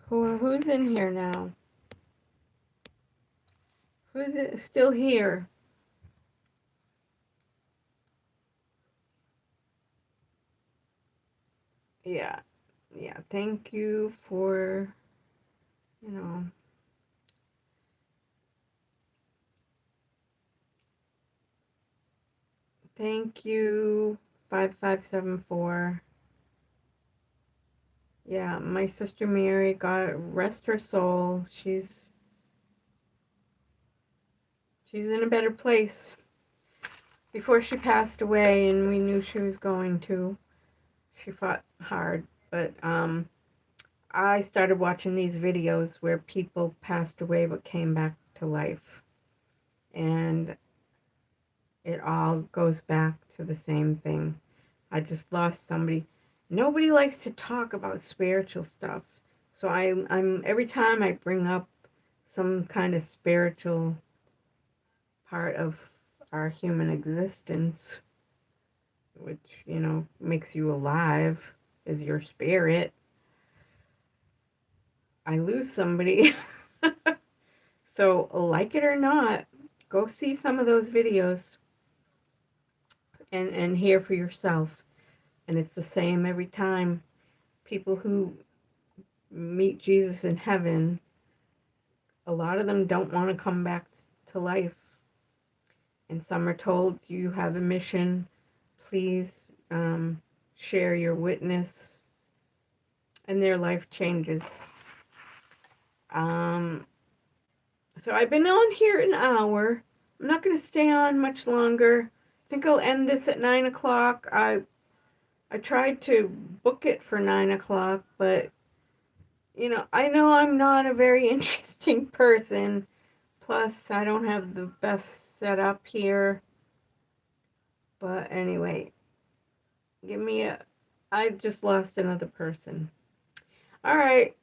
Who's in here now? Who's still here? Yeah. Thank you for, thank you, 5574. Yeah, my sister Mary, God rest her soul. She's in a better place. Before she passed away, and we knew she was going to, she fought hard. But I started watching these videos where people passed away but came back to life. And it all goes back to the same thing. I just lost somebody. Nobody likes to talk about spiritual stuff. So I'm every time I bring up some kind of spiritual part of our human existence, which, makes you alive, is your spirit. I lose somebody. So, like it or not, go see some of those videos and hear for yourself. And it's the same every time. People who meet Jesus in heaven, a lot of them don't want to come back to life. And some are told, you have a mission, please share your witness, and their life changes. So I've been on here an hour. I'm not going to stay on much longer. I think I'll end this at 9 o'clock. I tried to book it for 9 o'clock, but, I know I'm not a very interesting person. Plus, I don't have the best setup here. But anyway, I just lost another person. All right.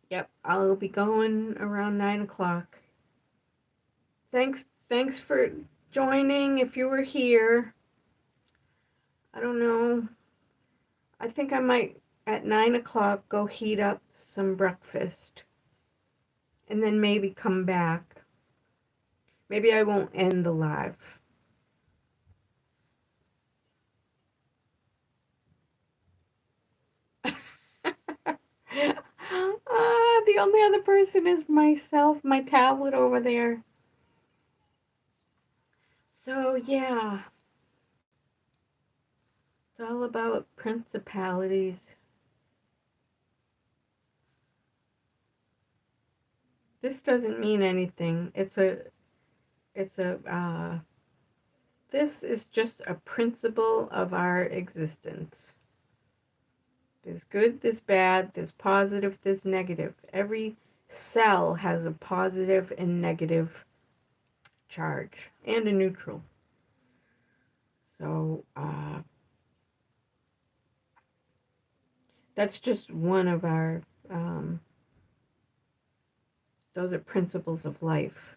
Yep, I'll be going around 9 o'clock. Thanks for joining if you were here. I don't know. I think I might, at 9 o'clock, go heat up some breakfast. And then maybe come back. Maybe I won't end the live. The only other person is myself, my tablet over there. So, yeah. It's all about principalities. This doesn't mean anything. This is just a principle of our existence. There's good, there's bad, there's positive, there's negative. Every cell has a positive and negative charge and a neutral. So, that's just one of our, those are principles of life.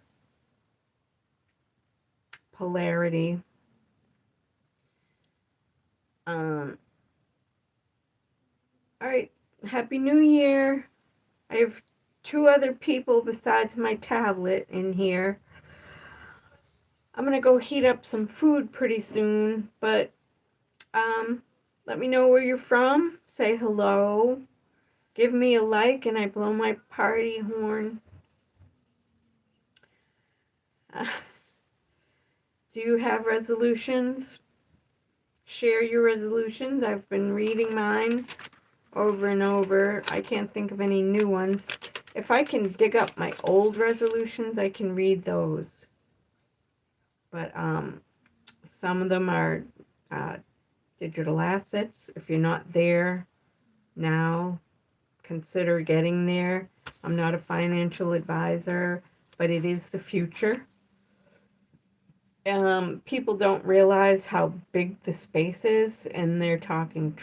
Polarity. All right, Happy New Year. I have 2 other people besides my tablet in here. I'm gonna go heat up some food pretty soon, but let me know where you're from. Say hello. Give me a like and I blow my party horn. Do you have resolutions? Share your resolutions. I've been reading mine over and over. I can't think of any new ones. If I can dig up my old resolutions, I can read those. But some of them are digital assets. If you're not there now, consider getting there. I'm not a financial advisor, but it is the future. People don't realize how big the space is, and they're talking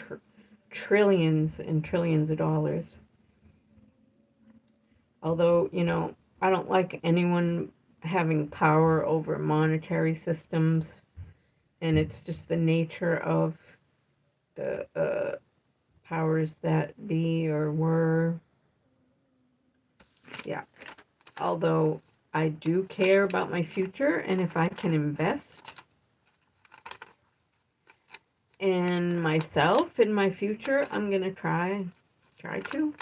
trillions and trillions of dollars. Although, I don't like anyone having power over monetary systems, and it's just the nature of the powers that be or were. Yeah. Although I do care about my future, and if I can invest in myself in my future, I'm going to try to.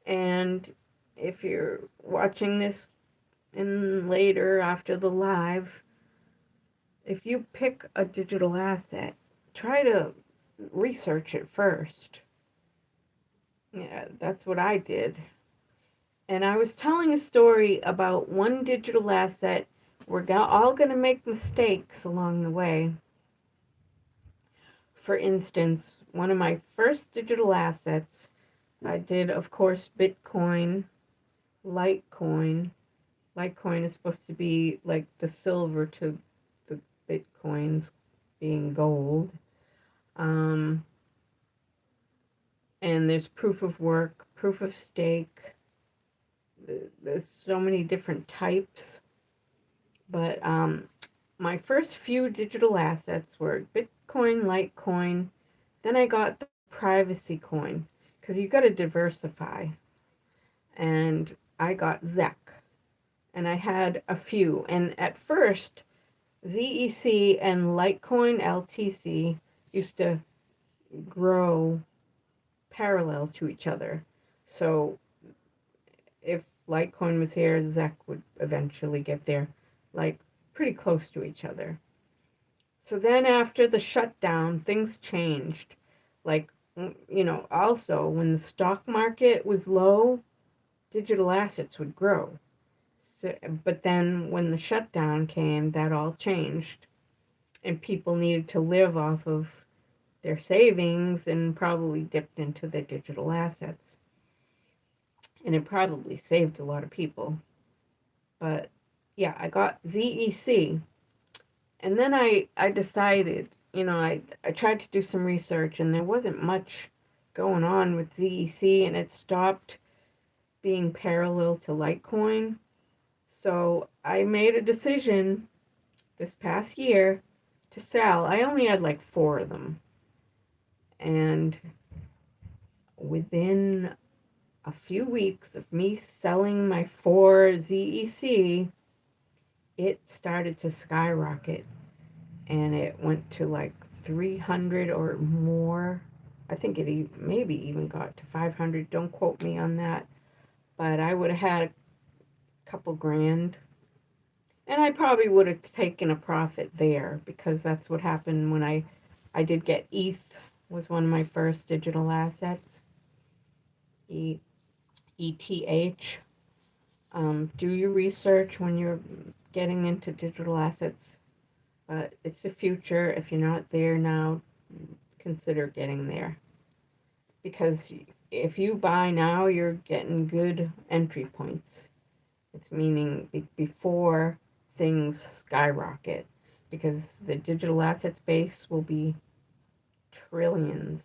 And if you're watching this in later after the live, if you pick a digital asset, try to research it first. Yeah, that's what I did. And I was telling a story about one digital asset. We're all going to make mistakes along the way. For instance, one of my first digital assets, I did, of course, Bitcoin, Litecoin. Litecoin is supposed to be like the silver to the Bitcoins being gold. And there's proof of work, proof of stake. There's so many different types. But my first few digital assets were Bitcoin, Litecoin. Then I got the privacy coin, because you got to diversify. and I got ZEC. And I had a few. And at first, ZEC and Litecoin LTC used to grow parallel to each other. So if Litecoin was here, ZEC would eventually get there, like pretty close to each other. So then after the shutdown, things changed. Like, also when the stock market was low, digital assets would grow. So, but then when the shutdown came, that all changed. And people needed to live off of their savings and probably dipped into the digital assets. And it probably saved a lot of people. But yeah, I got ZEC. And then I decided, I tried to do some research and there wasn't much going on with ZEC, and it stopped being parallel to Litecoin. So I made a decision this past year to sell. I only had like 4 of them. And within a few weeks of me selling my 4 ZEC, it started to skyrocket. And it went to like 300 or more. I think it maybe even got to 500. Don't quote me on that. But I would have had a couple grand. And I probably would have taken a profit there, because that's what happened when I did get ETH, was one of my first digital assets. ETH. Do your research when you're getting into digital assets. But it's the future. If you're not there now, consider getting there. Because if you buy now, you're getting good entry points. It's meaning before things skyrocket. Because the digital asset space will be trillions.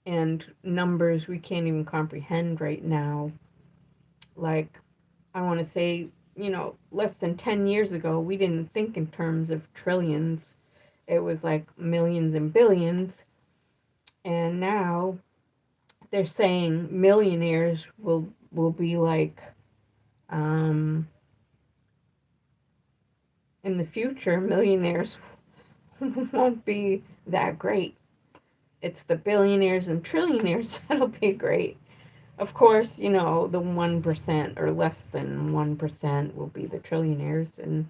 And numbers we can't even comprehend right now. Like, I want to say, less than 10 years ago, we didn't think in terms of trillions. It was like millions and billions. And now they're saying millionaires will be like, in the future, millionaires won't be that great. It's the billionaires and trillionaires that'll be great. Of course, the 1% or less than 1% will be the trillionaires, and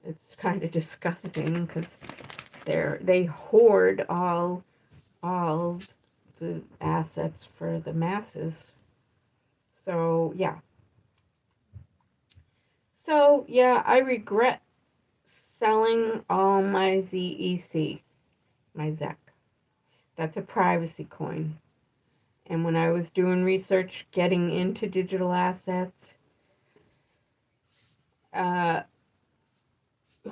it's kind of disgusting because they hoard all the assets for the masses. So yeah. I regret selling all my ZEC, my ZEC. That's a privacy coin. And when I was doing research getting into digital assets,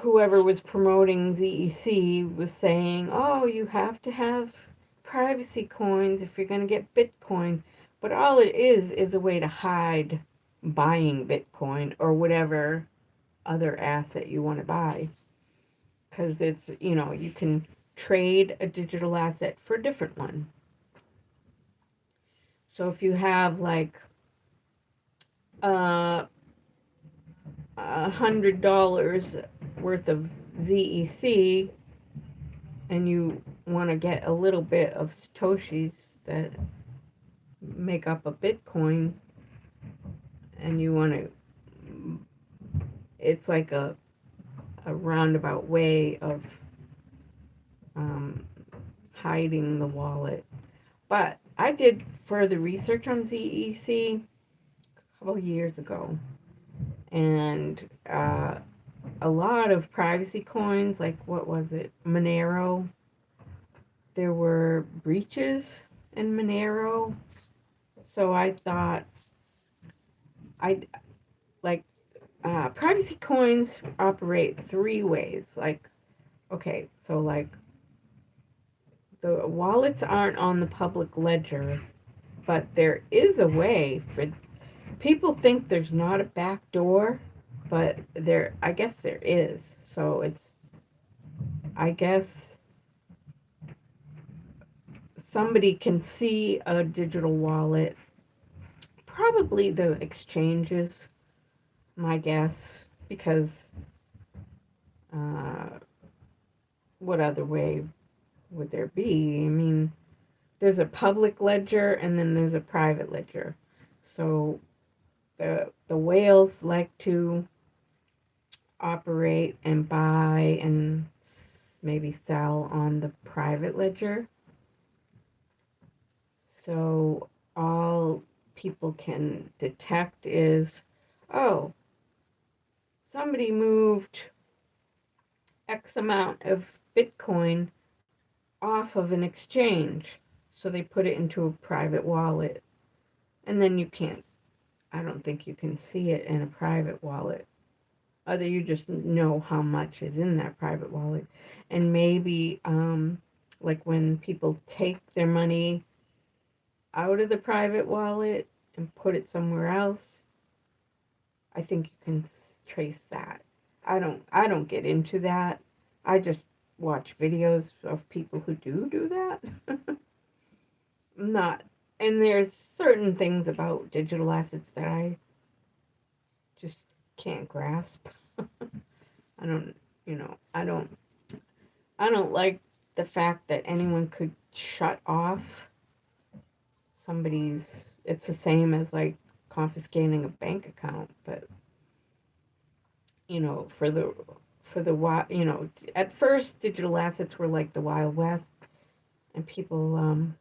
whoever was promoting ZEC was saying, oh, you have to have privacy coins if you're going to get Bitcoin. But all it is a way to hide buying Bitcoin or whatever other asset you want to buy. Because it's, you can trade a digital asset for a different one. So if you have like $100 worth of ZEC and you want to get a little bit of Satoshis that make up a Bitcoin, and you want to, it's like a roundabout way of hiding the wallet. But I did further research on ZEC a couple of years ago, and a lot of privacy coins, like what was it, Monero, there were breaches in Monero. So I thought privacy coins operate 3 ways. Like, okay, so like the wallets aren't on the public ledger, but there is a way for people think there's not a back door, but I guess there is. So I guess somebody can see a digital wallet Probably the exchanges, my guess, because what other way would there be? I mean, there's a public ledger and then there's a private ledger. So the whales like to operate and buy and maybe sell on the private ledger. So all people can detect is, oh, somebody moved X amount of Bitcoin off of an exchange. So they put it into a private wallet. And then you can't, I don't think you can see it in a private wallet. Other you just know how much is in that private wallet. And maybe like when people take their money out of the private wallet and put it somewhere else, I think you can trace that. I don't get into that. I just watch videos of people who do that. Not, and there's certain things about digital assets that I just can't grasp. I don't, I don't like the fact that anyone could shut off somebody's. It's the same as like confiscating a bank account, but for the at first digital assets were like the Wild West, and people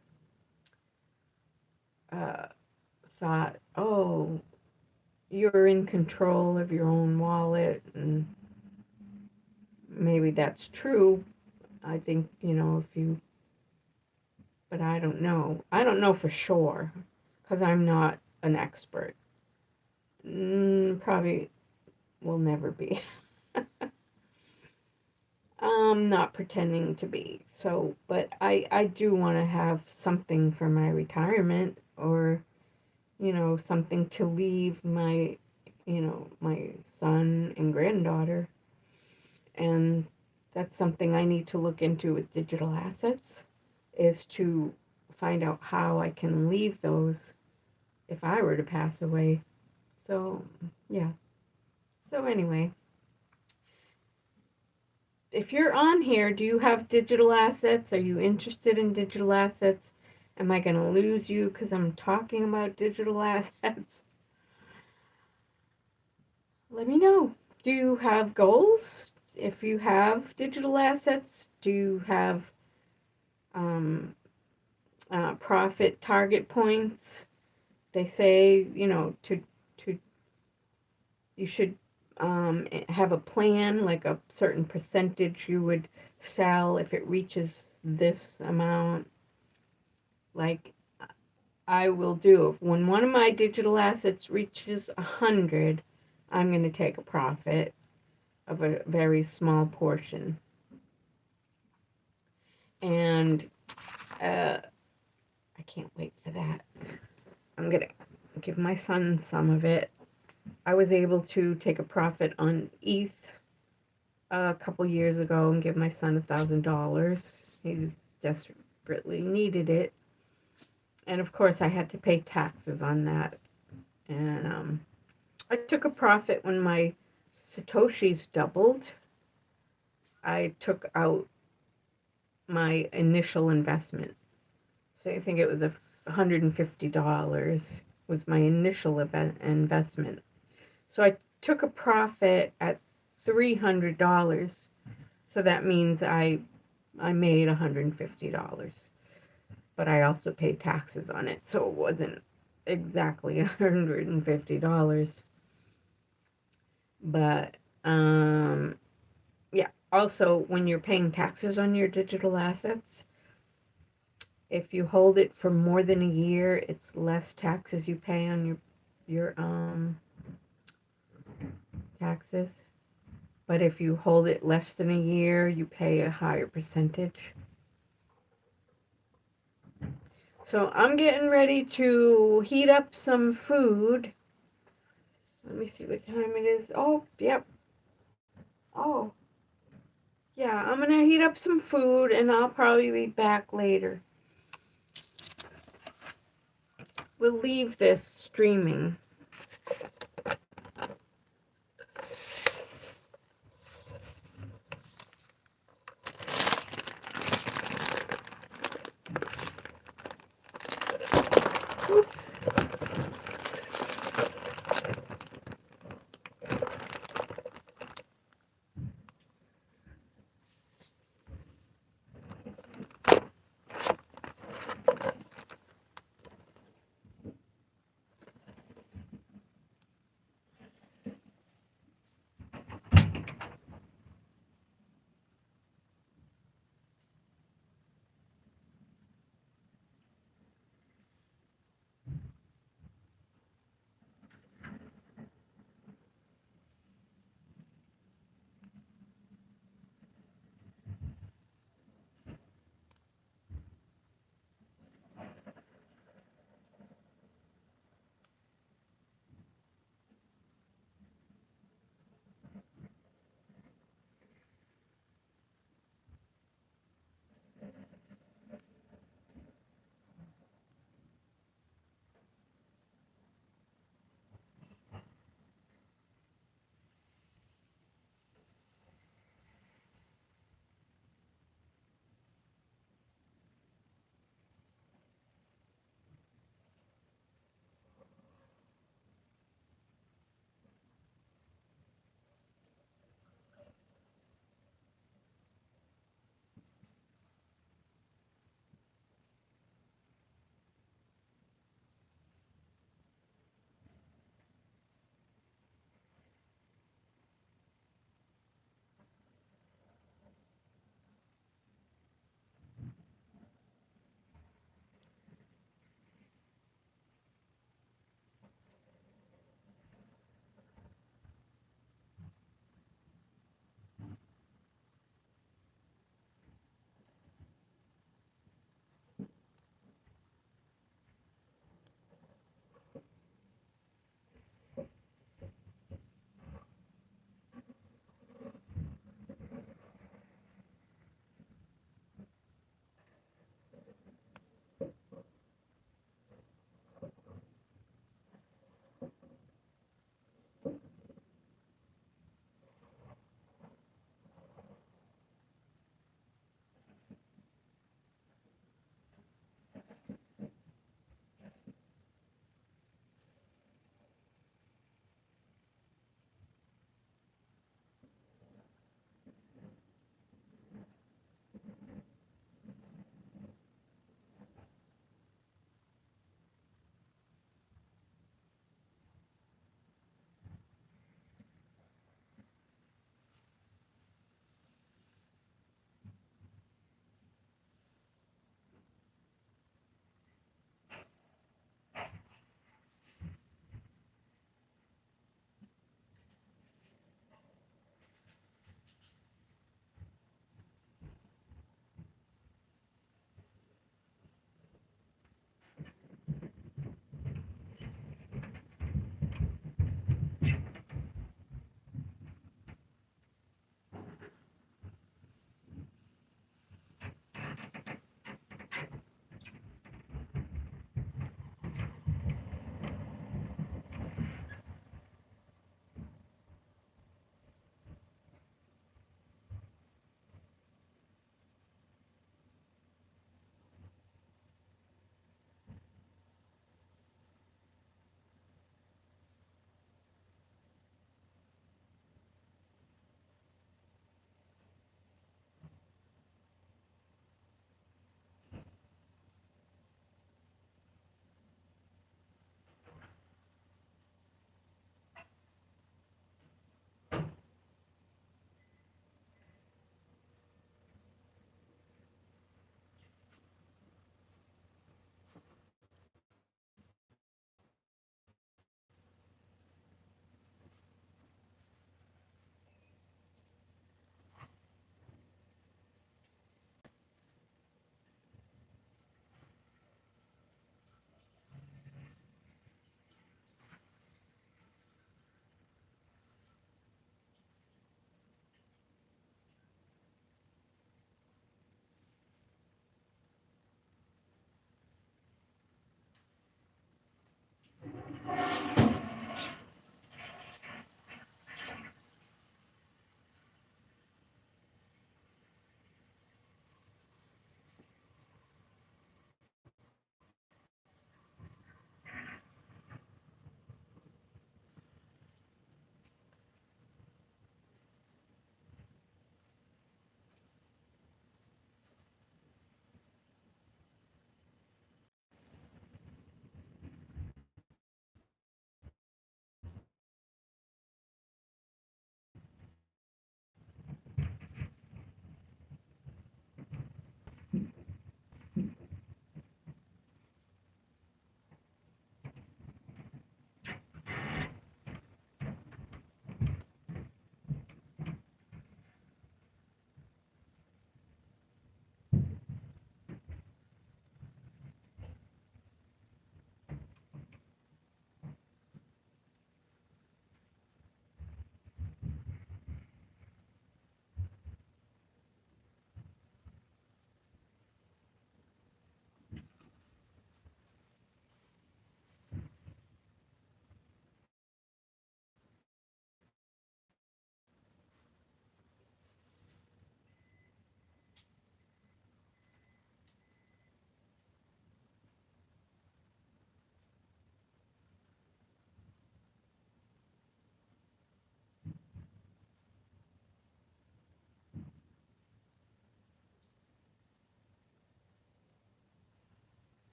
uh, thought, oh, you're in control of your own wallet, and maybe that's true. I think, if you, but I don't know. I don't know for sure because I'm not an expert. Probably will never be. I'm not pretending to be. So, but I do want to have something for my retirement, or, something to leave my son and granddaughter. And that's something I need to look into with digital assets, is to find out how I can leave those if I were to pass away. So, yeah. So, anyway, if you're on here, do you have digital assets? Are you interested in digital assets? Am I going to lose you because I'm talking about digital assets? Let me know. Do you have goals? If you have digital assets, do you have um, profit target points? They say, to you should have a plan, like a certain percentage you would sell if it reaches this amount. Like I will do, when one of my digital assets reaches 100, I'm going to take a profit of a very small portion. And I can't wait for that. I'm going to give my son some of it. I was able to take a profit on ETH a couple years ago and give my son $1,000. He desperately needed it. And of course, I had to pay taxes on that. And I took a profit when my Satoshis doubled. I took out my initial investment. So I think it was $150 was my initial investment. So I took a profit at $300. So that means I made $150. But I also paid taxes on it, so it wasn't exactly $150. But yeah. Also, when you're paying taxes on your digital assets, if you hold it for more than a year, it's less taxes you pay on your taxes. But if you hold it less than a year, you pay a higher percentage. So I'm getting ready to heat up some food. Let me see what time it is. Oh, yep. Oh, yeah, I'm going to heat up some food and I'll probably be back later. we'll leave this streaming. Oops.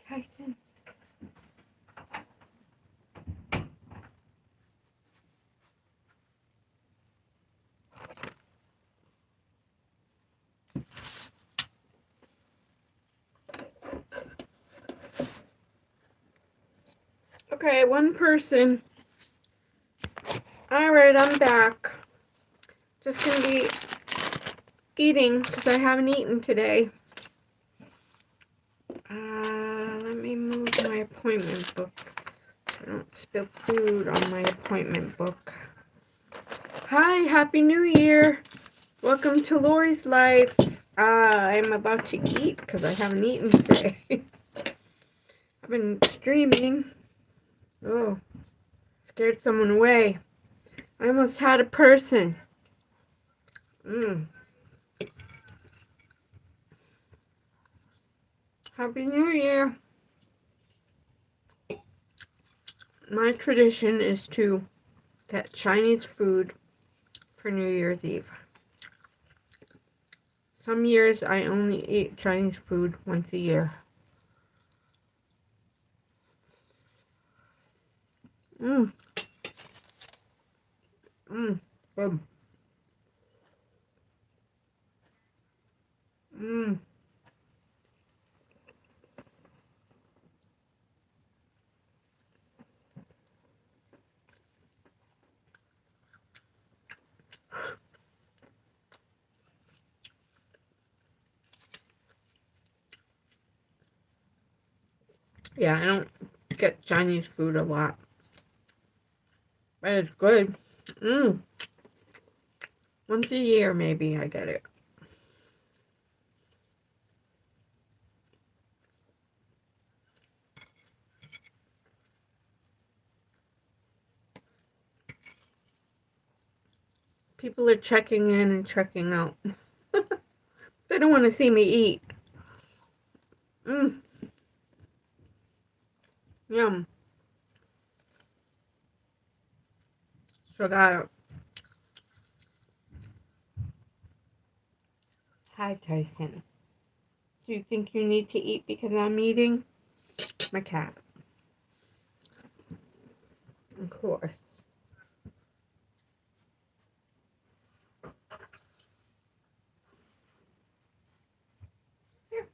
Tyson. Okay, one person. Alright, I'm back. Just gonna be eating because I haven't eaten today. Let me move my appointment book so I don't spill food on my appointment book. Hi, Happy New Year. Welcome to Lori's Life. I'm about to eat because I haven't eaten today. I've been streaming. Oh, scared someone away. I almost had a person. Happy New Year. My tradition is to get Chinese food for New Year's Eve. Some years I only eat Chinese food once a year. Good. Yeah, I don't get Chinese food a lot. But it's good. Once a year, maybe I get it. People are checking in and checking out. They don't want to see me eat. Yum. So got it. Hi, Tyson. Do you think you need to eat because I'm eating? My cat. Of course. Here.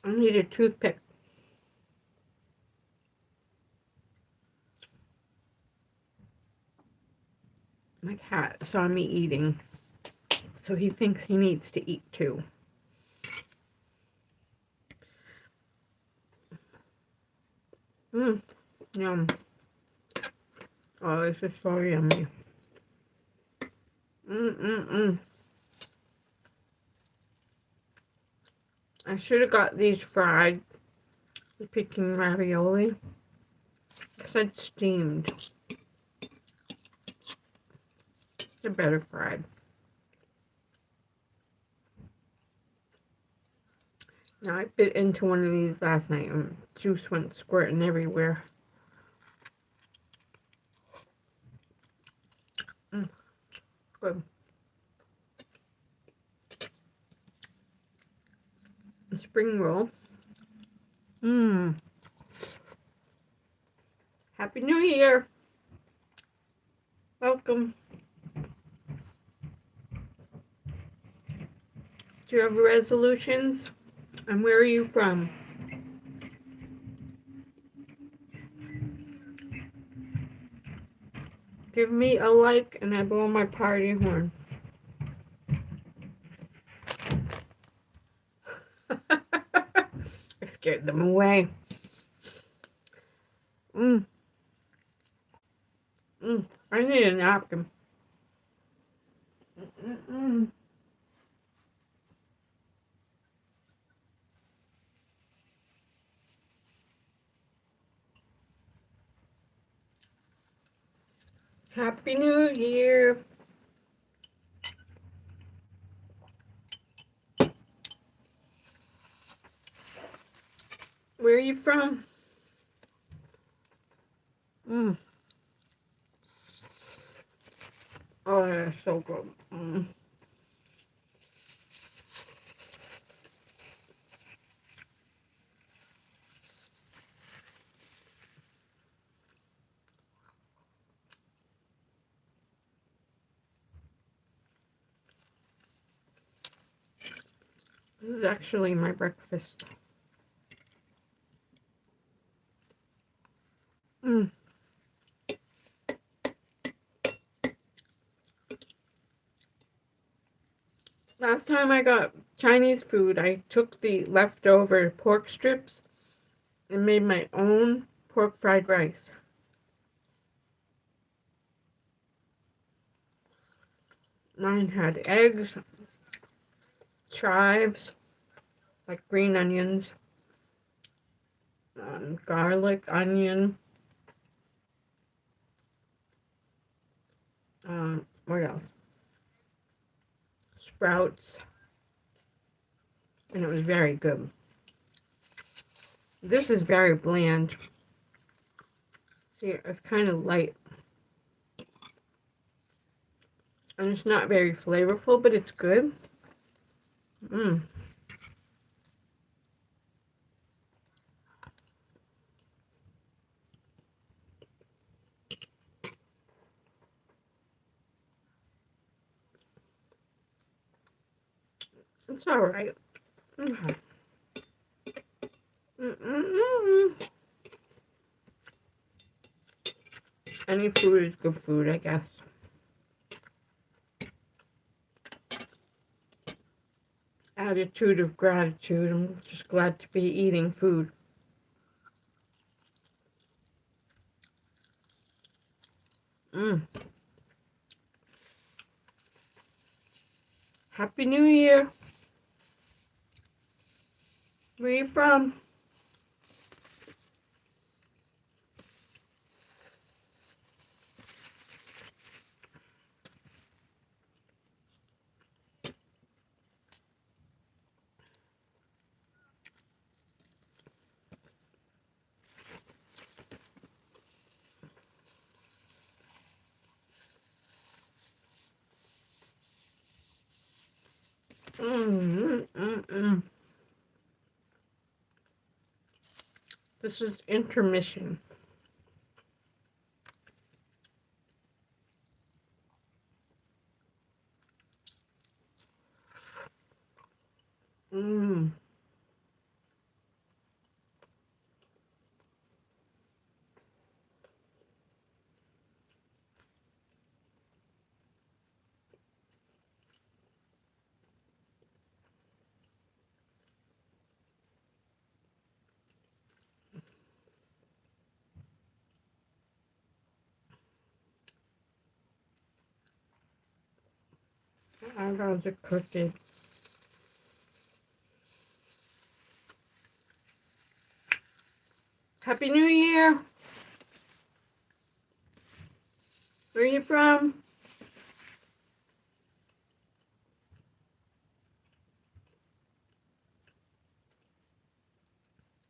I need a toothpick. My cat saw me eating, so he thinks he needs to eat too. Yum. Oh, this is so yummy. I should have got these fried, the Peking ravioli. I said steamed. They're better fried. Now, I bit into one of these last night and juice went squirting everywhere. Good. A spring roll. Happy New Year. Welcome. Do you have resolutions? And where are you from? Give me a like and I blow my party horn. I scared them away. I need a napkin. Happy New Year. Where are you from? Mm. Oh, yeah, so good. Mm. This is actually my breakfast. Mm. Last time I got Chinese food, I took the leftover pork strips and made my own pork fried rice. Mine had eggs, chives, like green onions, garlic, onion, what else? Sprouts, and it was very good. This is very bland. See, it's kind of light. And it's not very flavorful, but it's good. Mmm. It's alright. Okay. Mm-mm-mm. Any food is good food, I guess. Attitude of gratitude. I'm just glad to be eating food. Mm. Happy New Year. Where you from? Mm-mm-mm-mm. This is intermission. Mmm. I got the cookie. Happy New Year. Where you from?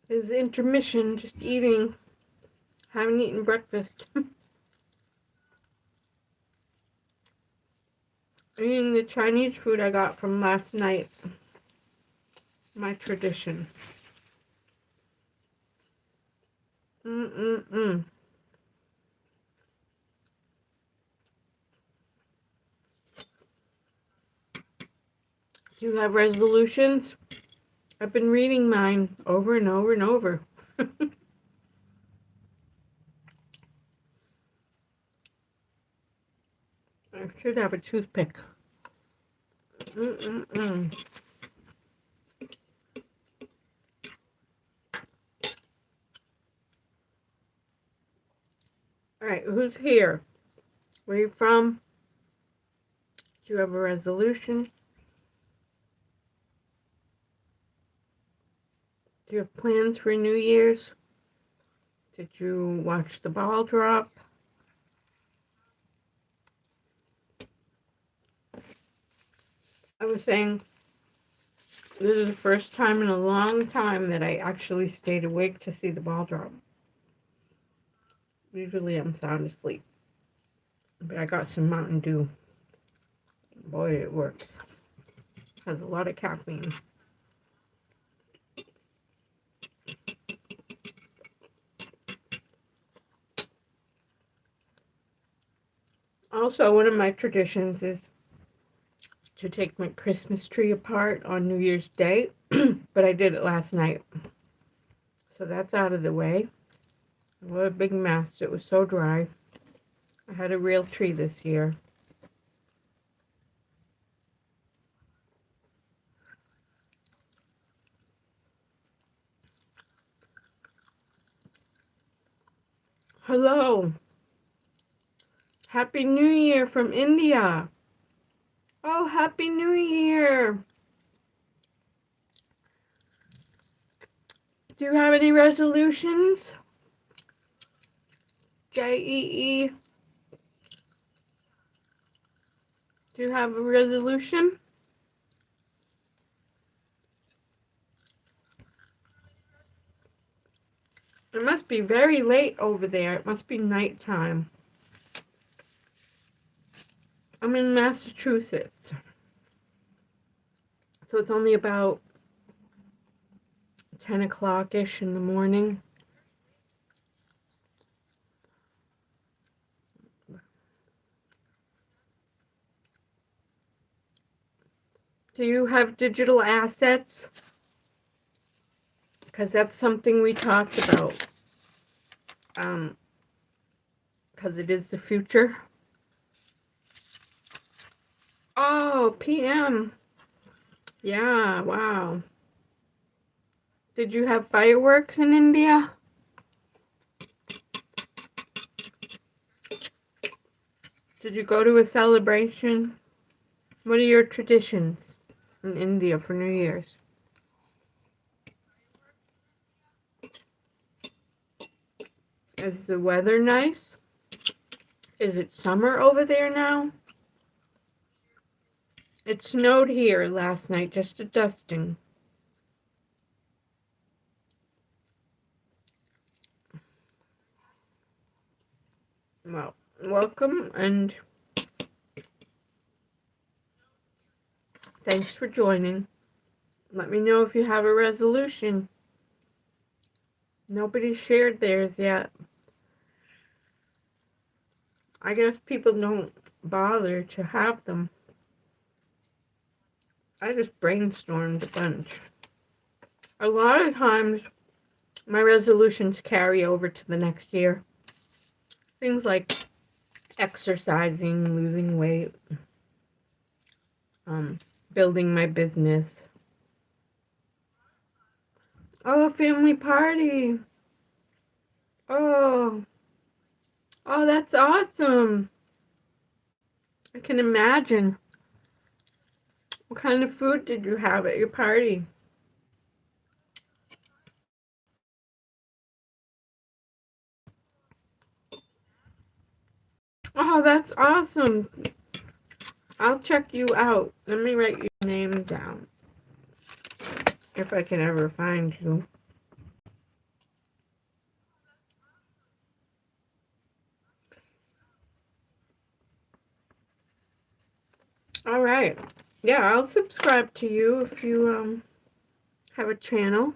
This is intermission, just eating. Haven't eaten breakfast. Eating the Chinese food I got from last night. My tradition. Mm-mm-mm. Do you have resolutions? I've been reading mine over and over and over. I should have a toothpick. Mm-mm-mm. Alright, who's here? Where you from? Do you have a resolution? Do you have plans for New Year's? Did you watch the ball drop? I was saying, This is the first time in a long time that I actually stayed awake to see the ball drop. Usually I'm sound asleep. But I got some Mountain Dew. Boy, it works. Has a lot of caffeine. Also, one of my traditions is to take my Christmas tree apart on New Year's Day, but I did it last night. So that's out of the way. What a big mess. It was so dry. I had a real tree this year. Hello. Happy New Year from India. Oh, Happy New Year. Do you have any resolutions? JEE. Do you have a resolution? It must be very late over there. It must be nighttime. I'm in Massachusetts. So it's only about 10 o'clock-ish in the morning. Do you have digital assets? Because that's something we talked about. Because it is the future. Oh, PM. Yeah, wow. Did you have fireworks in India? Did you go to a celebration? What are your traditions in India for New Year's? Is the weather nice? Is it summer over there now? It snowed here last night, just a dusting. Well, welcome and thanks for joining. Let me know if you have a resolution. Nobody shared theirs yet. I guess people don't bother to have them. I just brainstormed a bunch. A lot of times, my resolutions carry over to the next year. Things like exercising, losing weight, building my business. Oh, a family party. Oh, that's awesome. I can imagine. What kind of food did you have at your party? Oh, that's awesome. I'll check you out. Let me write your name down. If I can ever find you. All right. Yeah, I'll subscribe to you if you have a channel.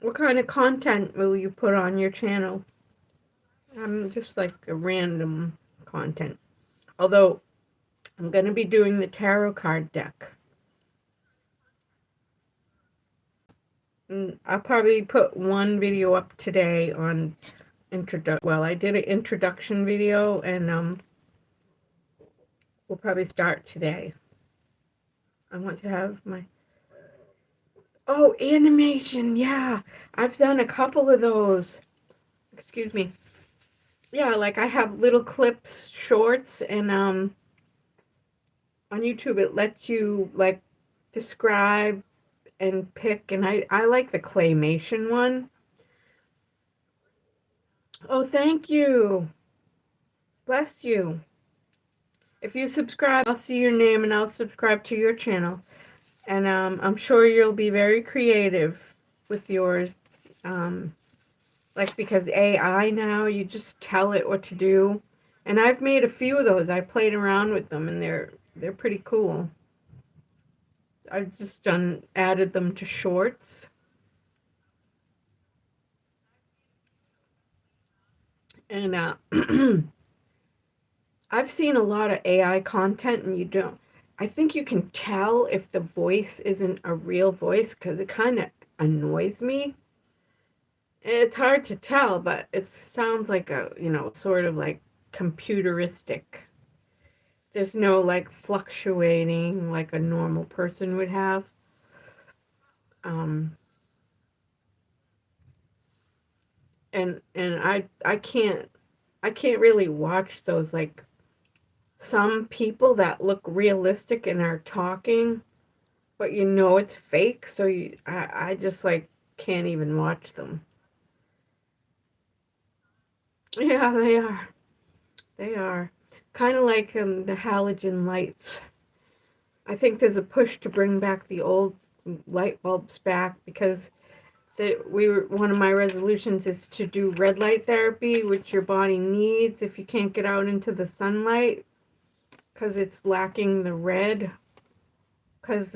What kind of content will you put on your channel? Just like a random content. Although I'm going to be doing the tarot card deck. I'll probably put one video up today on I did an introduction video and we'll probably start today. I want to have my animation. Yeah, I've done a couple of those. Excuse me. Yeah, like I have little clips, shorts, and on YouTube it lets you like describe and pick, and I like the claymation one. Oh, thank you. Bless you. If you subscribe, I'll see your name and I'll subscribe to your channel. And I'm sure you'll be very creative with yours. Like, because AI now, you just tell it what to do. And I've made a few of those. I played around with them and they're pretty cool. I've just added them to shorts. And I've seen a lot of AI content and I think you can tell if the voice isn't a real voice because it kind of annoys me. It's hard to tell, but it sounds like sort of like computeristic. There's no like fluctuating like a normal person would have. Um, and I can't really watch those like some people that look realistic and are talking, but it's fake, so I just like can't even watch them. Yeah, they are. They are. Kind of like the halogen lights. I think there's a push to bring back the old light bulbs back because one of my resolutions is to do red light therapy, which your body needs if you can't get out into the sunlight because it's lacking the red. Because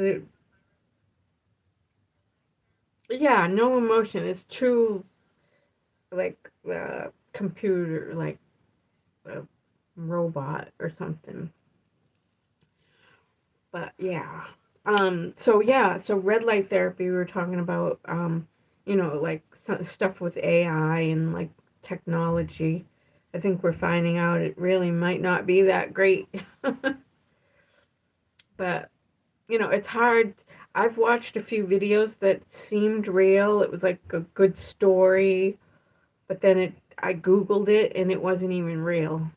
yeah, no emotion. It's true, like computer, like a robot or something. But yeah. So red light therapy we were talking about like stuff with AI and like technology. I think we're finding out it really might not be that great. But it's hard. I've watched a few videos that seemed real. It was like a good story, but then I googled it and it wasn't even real.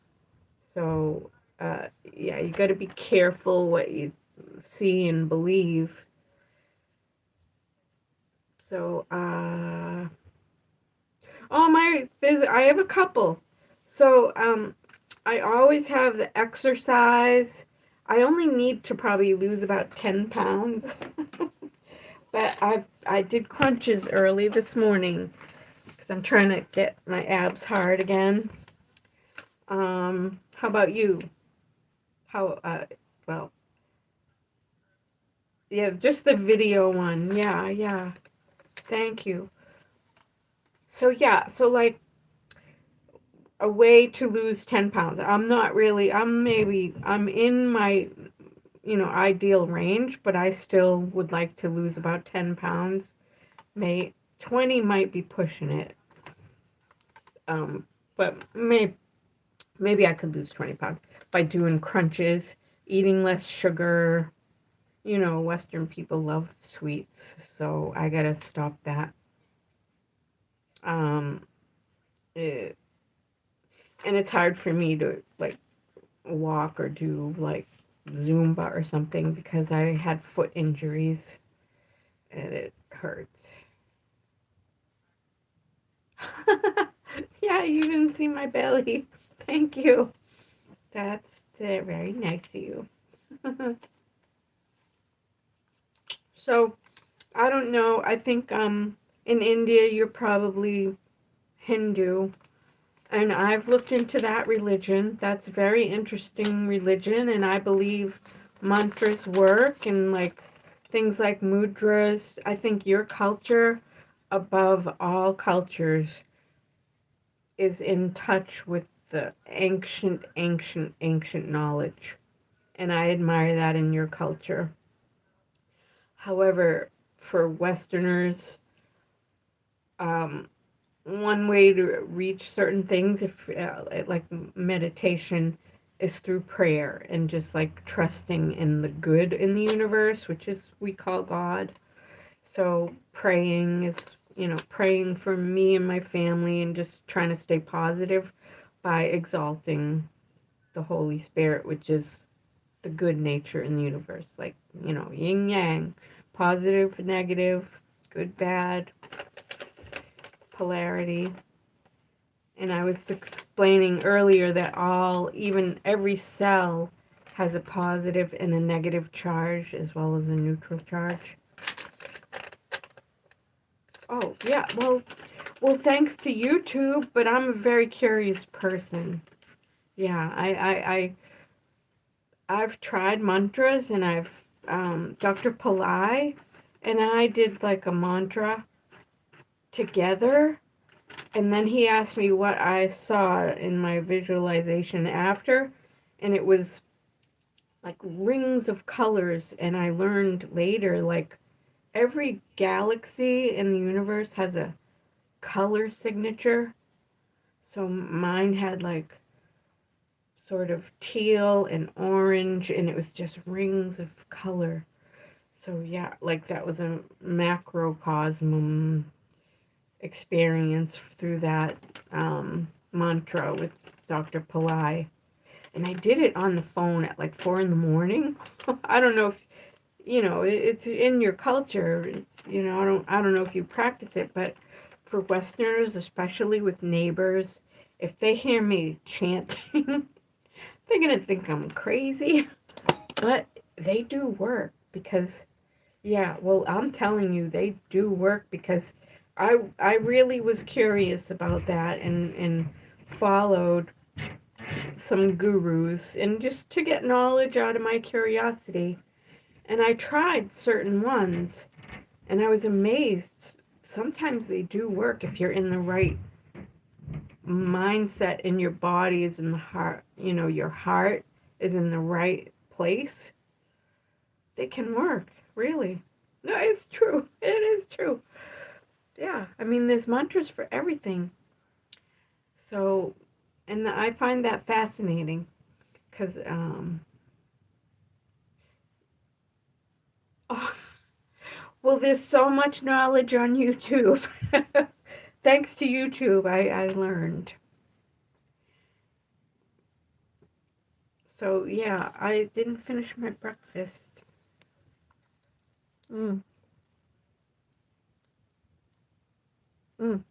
So, yeah, you got to be careful what you see and believe. So, oh my, I have a couple. So, I always have the exercise. I only need to probably lose about 10 pounds. But I did crunches early this morning because I'm trying to get my abs hard again. How about you? How, well, yeah, just the video one. Yeah, yeah. Thank you. So yeah, so like a way to lose 10 pounds. I'm in my, ideal range, but I still would like to lose about 10 pounds. 20 might be pushing it. But maybe I could lose 20 pounds by doing crunches, eating less sugar. Western people love sweets, so I gotta stop that. Um, it, and it's hard for me to like walk or do like Zumba or something because I had foot injuries and it hurts. Yeah, you didn't see my belly. Thank you. That's very nice of you. So, I don't know. I think in India you're probably Hindu. And I've looked into that religion. That's a very interesting religion, and I believe mantras work and like things like mudras. I think your culture, above all cultures, is in touch with the ancient, ancient, ancient knowledge. And I admire that in your culture. However, for Westerners, um, one way to reach certain things if like meditation is through prayer and just like trusting in the good in the universe, which is we call God. So praying is praying for me and my family and just trying to stay positive by exalting the Holy Spirit, which is the good nature in the universe, like yin yang, positive, negative, good, bad, polarity. And I was explaining earlier that even every cell has a positive and a negative charge as well as a neutral charge. Oh, yeah, well, thanks to YouTube, but I'm a very curious person. Yeah, I've tried mantras, and I've Dr. Pillai and I did like a mantra together, and then he asked me what I saw in my visualization after, and it was like rings of colors, and I learned later like every galaxy in the universe has a color signature. So mine had like sort of teal and orange, and it was just rings of color. So yeah, like that was a macrocosm experience through that mantra with Dr. Pillai. And I did it on the phone at like 4 in the morning. I don't know if, it's in your culture. I don't know if you practice it, but for Westerners, especially with neighbors, if they hear me chanting, they're going to think I'm crazy. But they do work because, yeah, well, I'm telling you, they do work because I really was curious about that, and followed some gurus, and just to get knowledge out of my curiosity. And I tried certain ones, and I was amazed. Sometimes they do work if you're in the right mindset, and your body is in the heart, your heart is in the right place. They can work, really. No, it's true. It is true. Yeah, I mean, there's mantras for everything. So, and I find that fascinating because, oh, well, there's so much knowledge on YouTube. Thanks to YouTube, I learned. So, yeah, I didn't finish my breakfast. Mm, mm.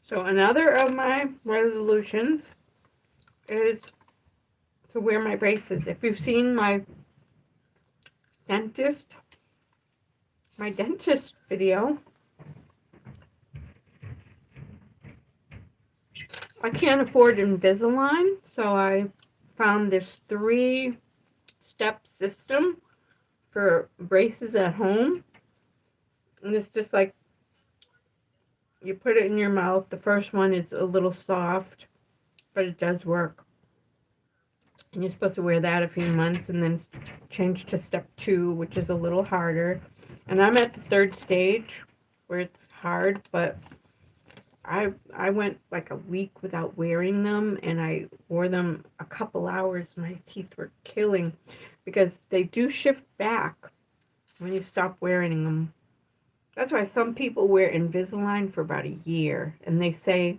So, another of my resolutions is to wear my braces. If you've seen dentist, my dentist video, I can't afford Invisalign, so I found this 3-step system for braces at home. And it's just like you put it in your mouth. The first one is a little soft, but it does work. And you're supposed to wear that a few months and then change to step 2, which is a little harder. And I'm at the 3rd stage where it's hard, but I went like a week without wearing them, and I wore them a couple hours. My teeth were killing because they do shift back when you stop wearing them. That's why some people wear Invisalign for about a year, and they say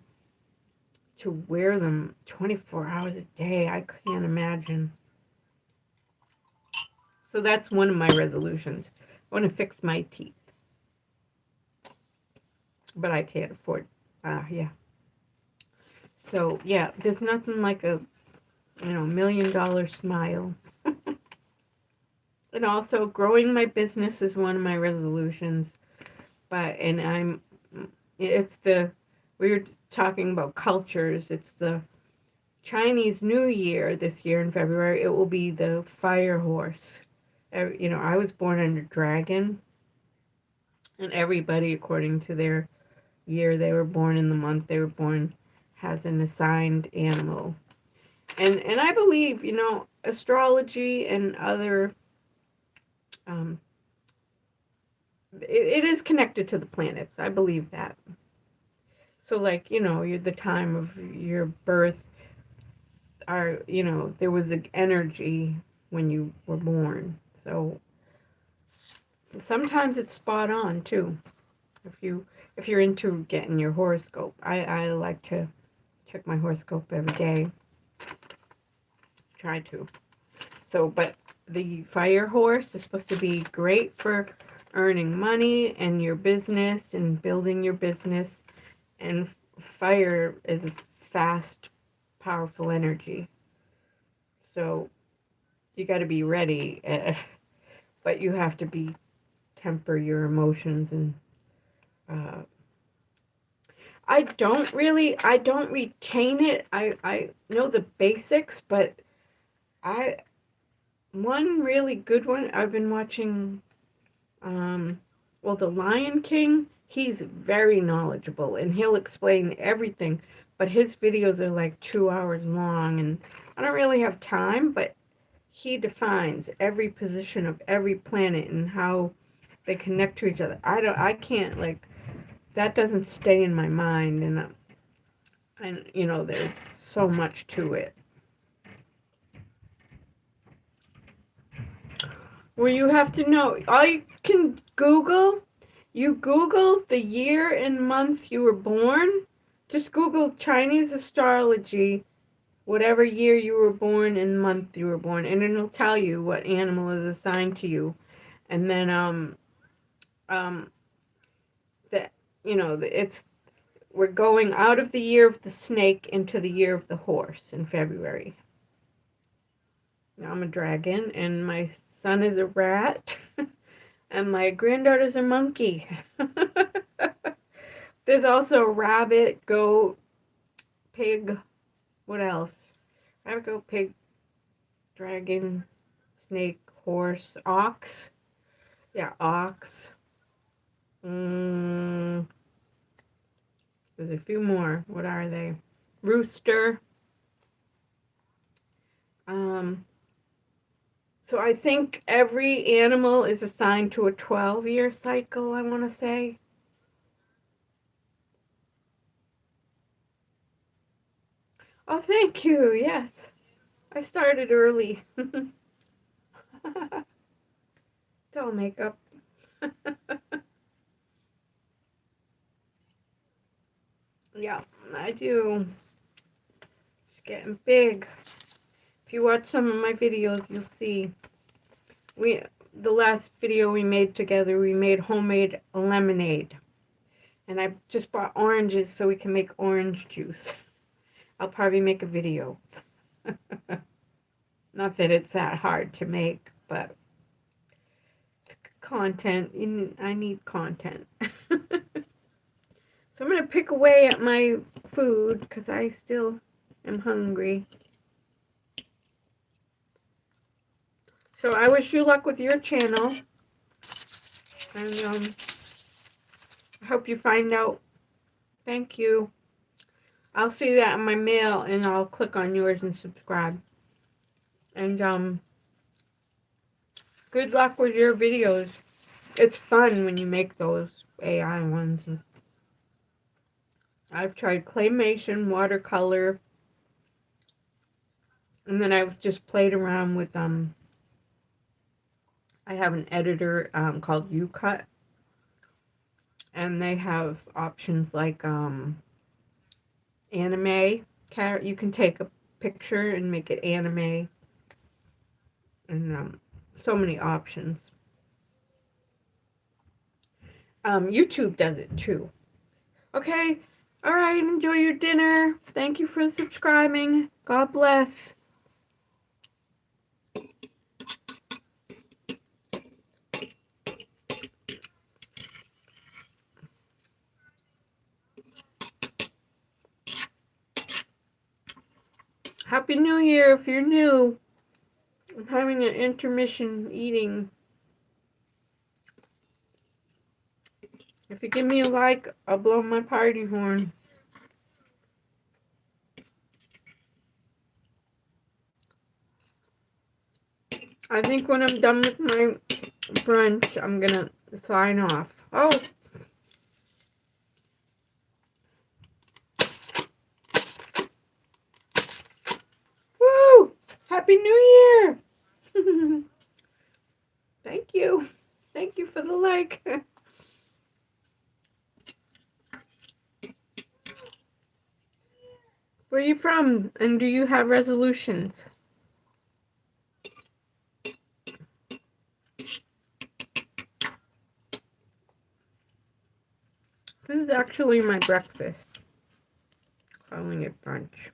to wear them 24 hours a day. I can't imagine. So that's one of my resolutions. I want to fix my teeth, but I can't afford. Yeah. So yeah, there's nothing like a $1 million smile. And also, growing my business is one of my resolutions. It's we were talking about cultures. It's the Chinese New Year this year in February. It will be the fire horse. I was born in a dragon, and everybody, according to their year they were born in, the month they were born, has an assigned animal. And I believe, astrology and other, it is connected to the planets. I believe that. So, like, the time of your birth, there was an energy when you were born. So sometimes it's spot on too. If you're into getting your horoscope, I like to check my horoscope every day. Try to. So, but the fire horse is supposed to be great for earning money and your business and building your business, and fire is a fast, powerful energy. So you got to be ready, but you have to temper your emotions. And I don't retain it. I know the basics, but one really good one I've been watching, The Lion King. He's very knowledgeable and he'll explain everything, but his videos are like 2 hours long, and I don't really have time, but he defines every position of every planet and how they connect to each other. I can't, like, that doesn't stay in my mind, and there's so much to it. Where you have to know, all you can Google, you Google the year and month you were born. Just Google Chinese astrology, whatever year you were born and month you were born, and it'll tell you what animal is assigned to you. And then that it's we're going out of the year of the snake into the year of the horse in February. Now I'm a dragon, and my son is a rat, and my granddaughter's a monkey. There's also rabbit, goat, pig. What else? Rabbit, goat, pig, dragon, snake, horse, ox. Yeah, ox. There's a few more. What are they? Rooster. So I think every animal is assigned to a 12-year cycle, I want to say. Oh, thank you. Yes. I started early. It's all makeup. Yeah, I do. It's getting big. If you watch some of my videos, you'll see. The last video we made together, we made homemade lemonade. And I just bought oranges so we can make orange juice. I'll probably make a video. Not that it's that hard to make, but content. I need content. So I'm going to pick away at my food because I still am hungry. So I wish you luck with your channel. And I hope you find out. Thank you. I'll see that in my mail, and I'll click on yours and subscribe. And good luck with your videos. It's fun when you make those AI ones. I've tried claymation, watercolor, and then I've just played around with I have an editor called UCut, and they have options like anime. You can take a picture and make it anime, and so many options. YouTube does it too. Okay, all right, enjoy your dinner. Thank you for subscribing. God bless. Happy New Year if you're new. I'm having an intermission eating. If you give me a like, I'll blow my party horn. I think when I'm done with my brunch, I'm gonna sign off. Oh! Woo! Happy New Year! Thank you. Thank you for the like. Where are you from? And do you have resolutions? This is actually my breakfast. calling it brunch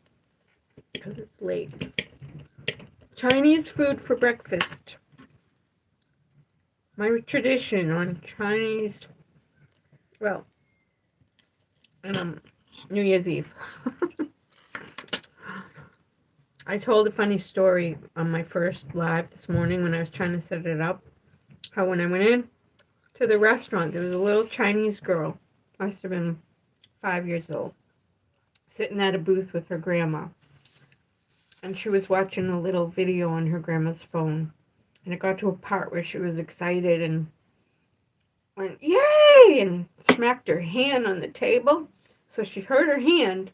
because it's late. Chinese food for breakfast. My tradition on Chinese, well, New Year's Eve. I told a funny story on my first live this morning when I was trying to set it up. How when I went in to the restaurant, there was a little Chinese girl, must have been 5 years old, sitting at a booth with her grandma. And she was watching a little video on her grandma's phone. And it got to a part where she was excited and went, yay! And smacked her hand on the table. So she hurt her hand.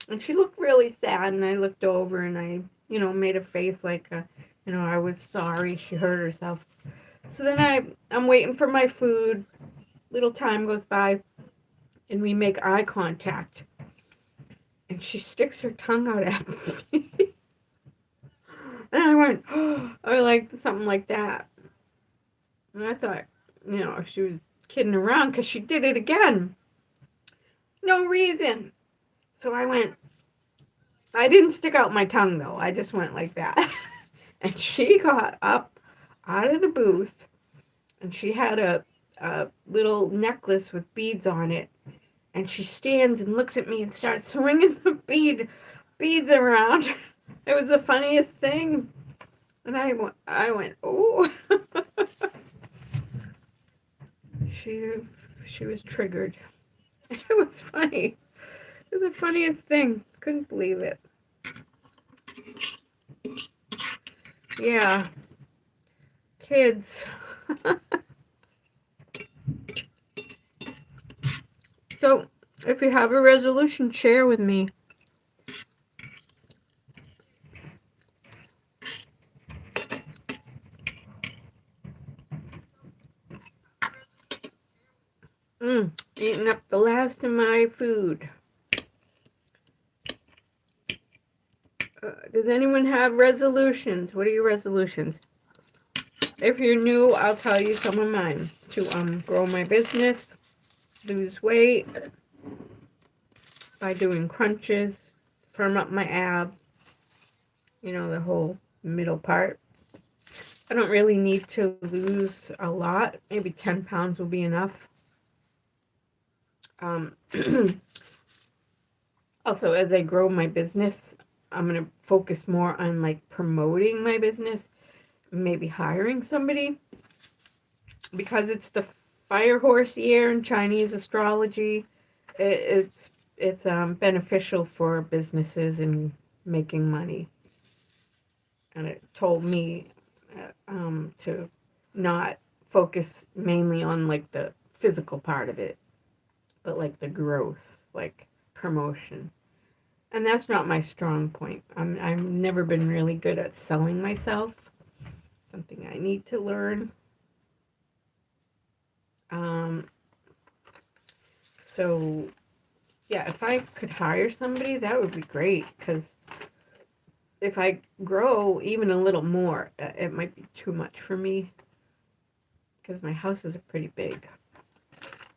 And she looked really sad, and I looked over and I, made a face like, I was sorry she hurt herself. So then I'm waiting for my food. Little time goes by, and we make eye contact. And she sticks her tongue out at me. And I went, oh, or like something like that. And I thought, she was kidding around because she did it again. No reason. So I didn't stick out my tongue, though. I just went like that. And she got up out of the booth, and she had a little necklace with beads on it. And she stands and looks at me and starts swinging the beads around. It was the funniest thing. And I went, oh. She was triggered. It was funny. It was the funniest thing. Couldn't believe it. Yeah. Kids. So, if you have a resolution, share with me. Eating up the last of my food. Does anyone have resolutions? What are your resolutions? If you're new, I'll tell you some of mine. To grow my business, lose weight by doing crunches, firm up my ab, the whole middle part. I don't really need to lose a lot. Maybe 10 pounds will be enough. Also, as I grow my business, I'm going to focus more on like promoting my business, maybe hiring somebody, because it's the fire horse year in Chinese astrology. It's beneficial for businesses and making money. And it told me to not focus mainly on like the physical part of it, but like the growth, like promotion. And that's not my strong point. I've never been really good at selling myself. Something I need to learn. So yeah, if I could hire somebody, that would be great, because if I grow even a little more, it might be too much for me, because my houses are pretty big.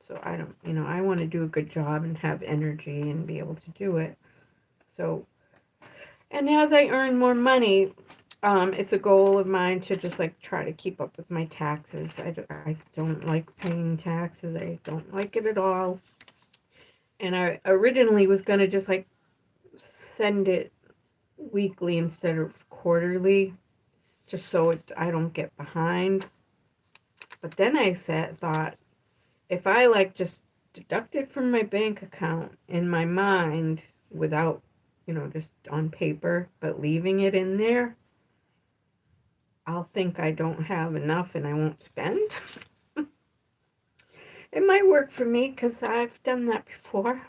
So I don't, I want to do a good job and have energy and be able to do it. So, and as I earn more money, it's a goal of mine to just like try to keep up with my taxes. I don't like paying taxes. I don't like it at all. And I originally was going to just like send it weekly instead of quarterly, just so I don't get behind. But then I thought, if I like just deduct it from my bank account in my mind without, just on paper, but leaving it in there, I'll think I don't have enough and I won't spend. It might work for me because I've done that before.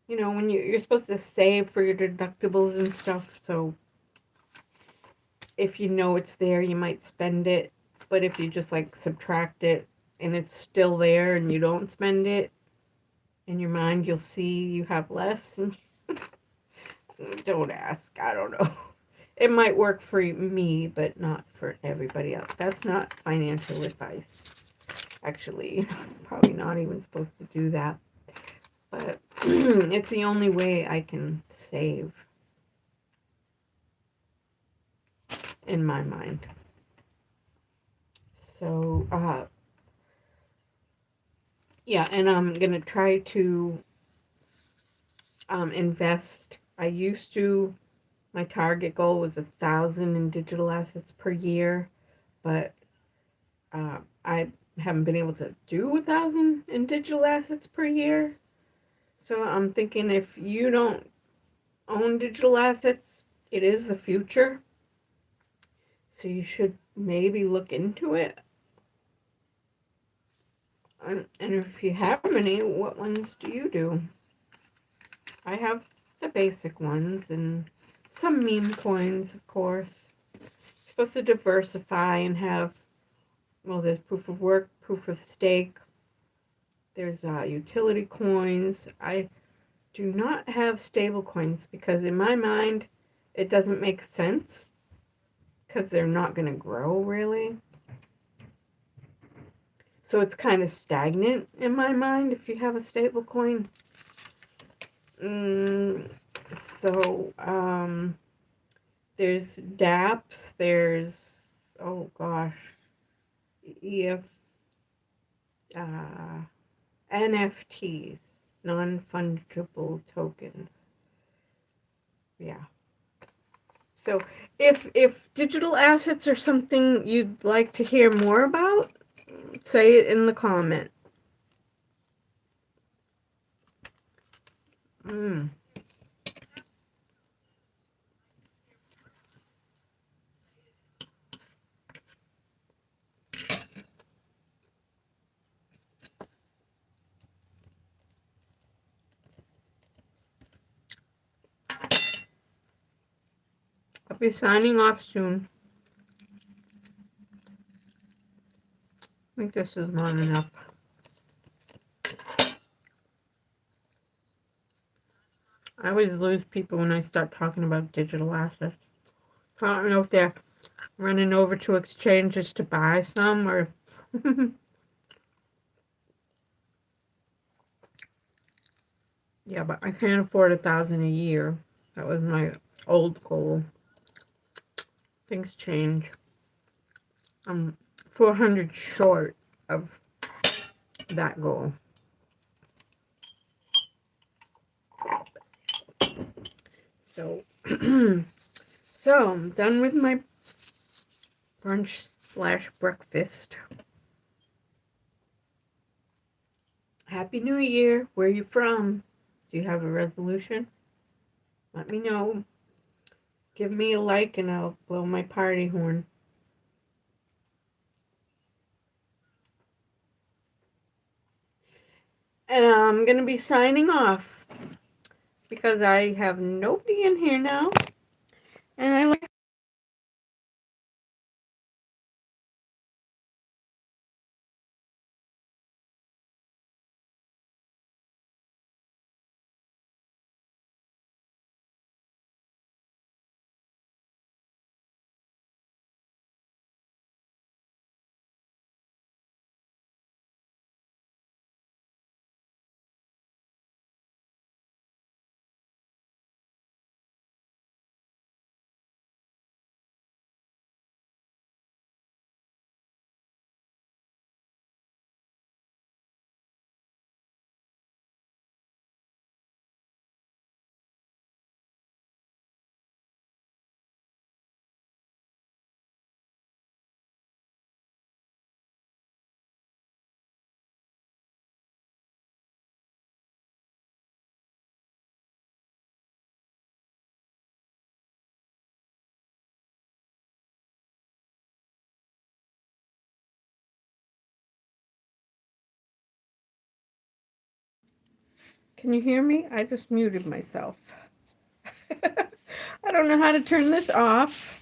When you're supposed to save for your deductibles and stuff, so if it's there, you might spend it. But if you just like subtract it and it's still there and you don't spend it, in your mind you'll see you have less. And don't ask, I don't know. It might work for me, but not for everybody else. That's not financial advice. Actually, probably not even supposed to do that. But It's the only way I can save, in my mind. So, yeah, and I'm going to try to invest. My target goal was 1,000 in digital assets per year, but I haven't been able to do 1,000 in digital assets per year. So I'm thinking if you don't own digital assets, it is the future. So you should maybe look into it. And if you have any, what ones do you do? I have the basic ones and some meme coins, of course. You're supposed to diversify and have, well, there's proof of work, proof of stake. There's utility coins. I do not have stable coins because in my mind, it doesn't make sense because they're not going to grow really. So it's kind of stagnant in my mind if you have a stable coin. So there's DApps, there's, oh gosh, EF, NFTs, non-fungible tokens. Yeah. So if digital assets are something you'd like to hear more about, say it in the comment. I'll be signing off soon. I think this is not enough. I always lose people when I start talking about digital assets. I don't know if they're running over to exchanges to buy some or... Yeah, but I can't afford 1,000 a year. That was my old goal. Things change. I'm 400 short of that goal. So, so I'm done with my brunch/breakfast. Happy New Year. Where are you from? Do you have a resolution? Let me know. Give me a like and I'll blow my party horn. And I'm going to be signing off because I have nobody in here now. And I like Can you hear me? I just muted myself. I don't know how to turn this off.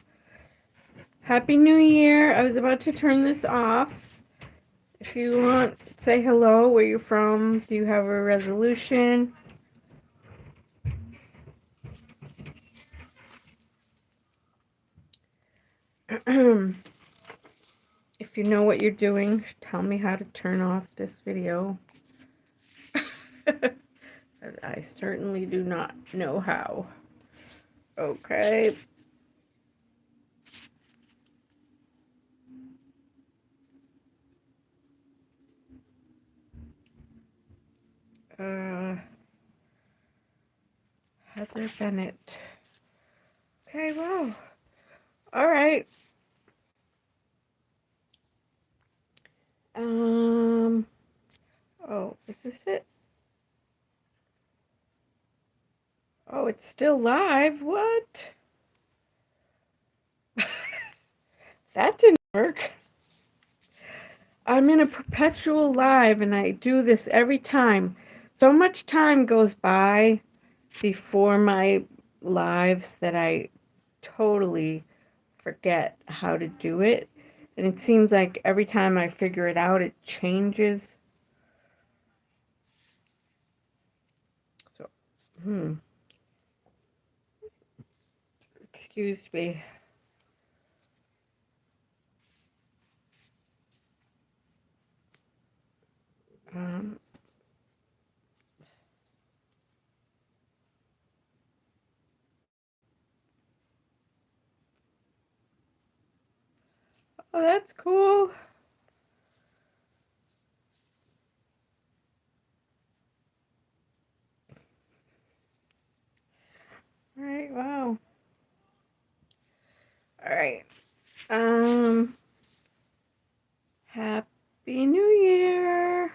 Happy New Year. I was about to turn this off. If you want, say hello, where you're from. Do you have a resolution? If you know what you're doing, tell me how to turn off this video. I certainly do not know how. Okay. Heather Bennett. Okay, wow. All right. Oh, is this it? Oh, it's still live. What? That didn't work. I'm in a perpetual live and I do this every time. So much time goes by before my lives that I totally forget how to do it. And it seems like every time I figure it out, it changes. So, excuse me. Um, oh, that's cool. All right, wow. All right. Happy New Year. I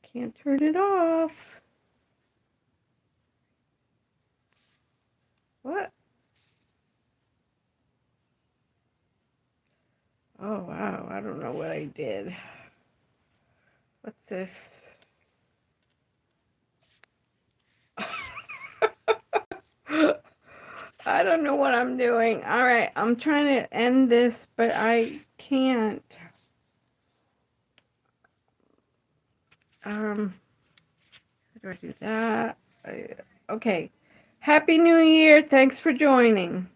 can't turn it off. What? Oh, wow. I don't know what I did. What's this? I don't know what I'm doing. All right. I'm trying to end this, but I can't. How do I do that? Okay. Happy New Year. Thanks for joining.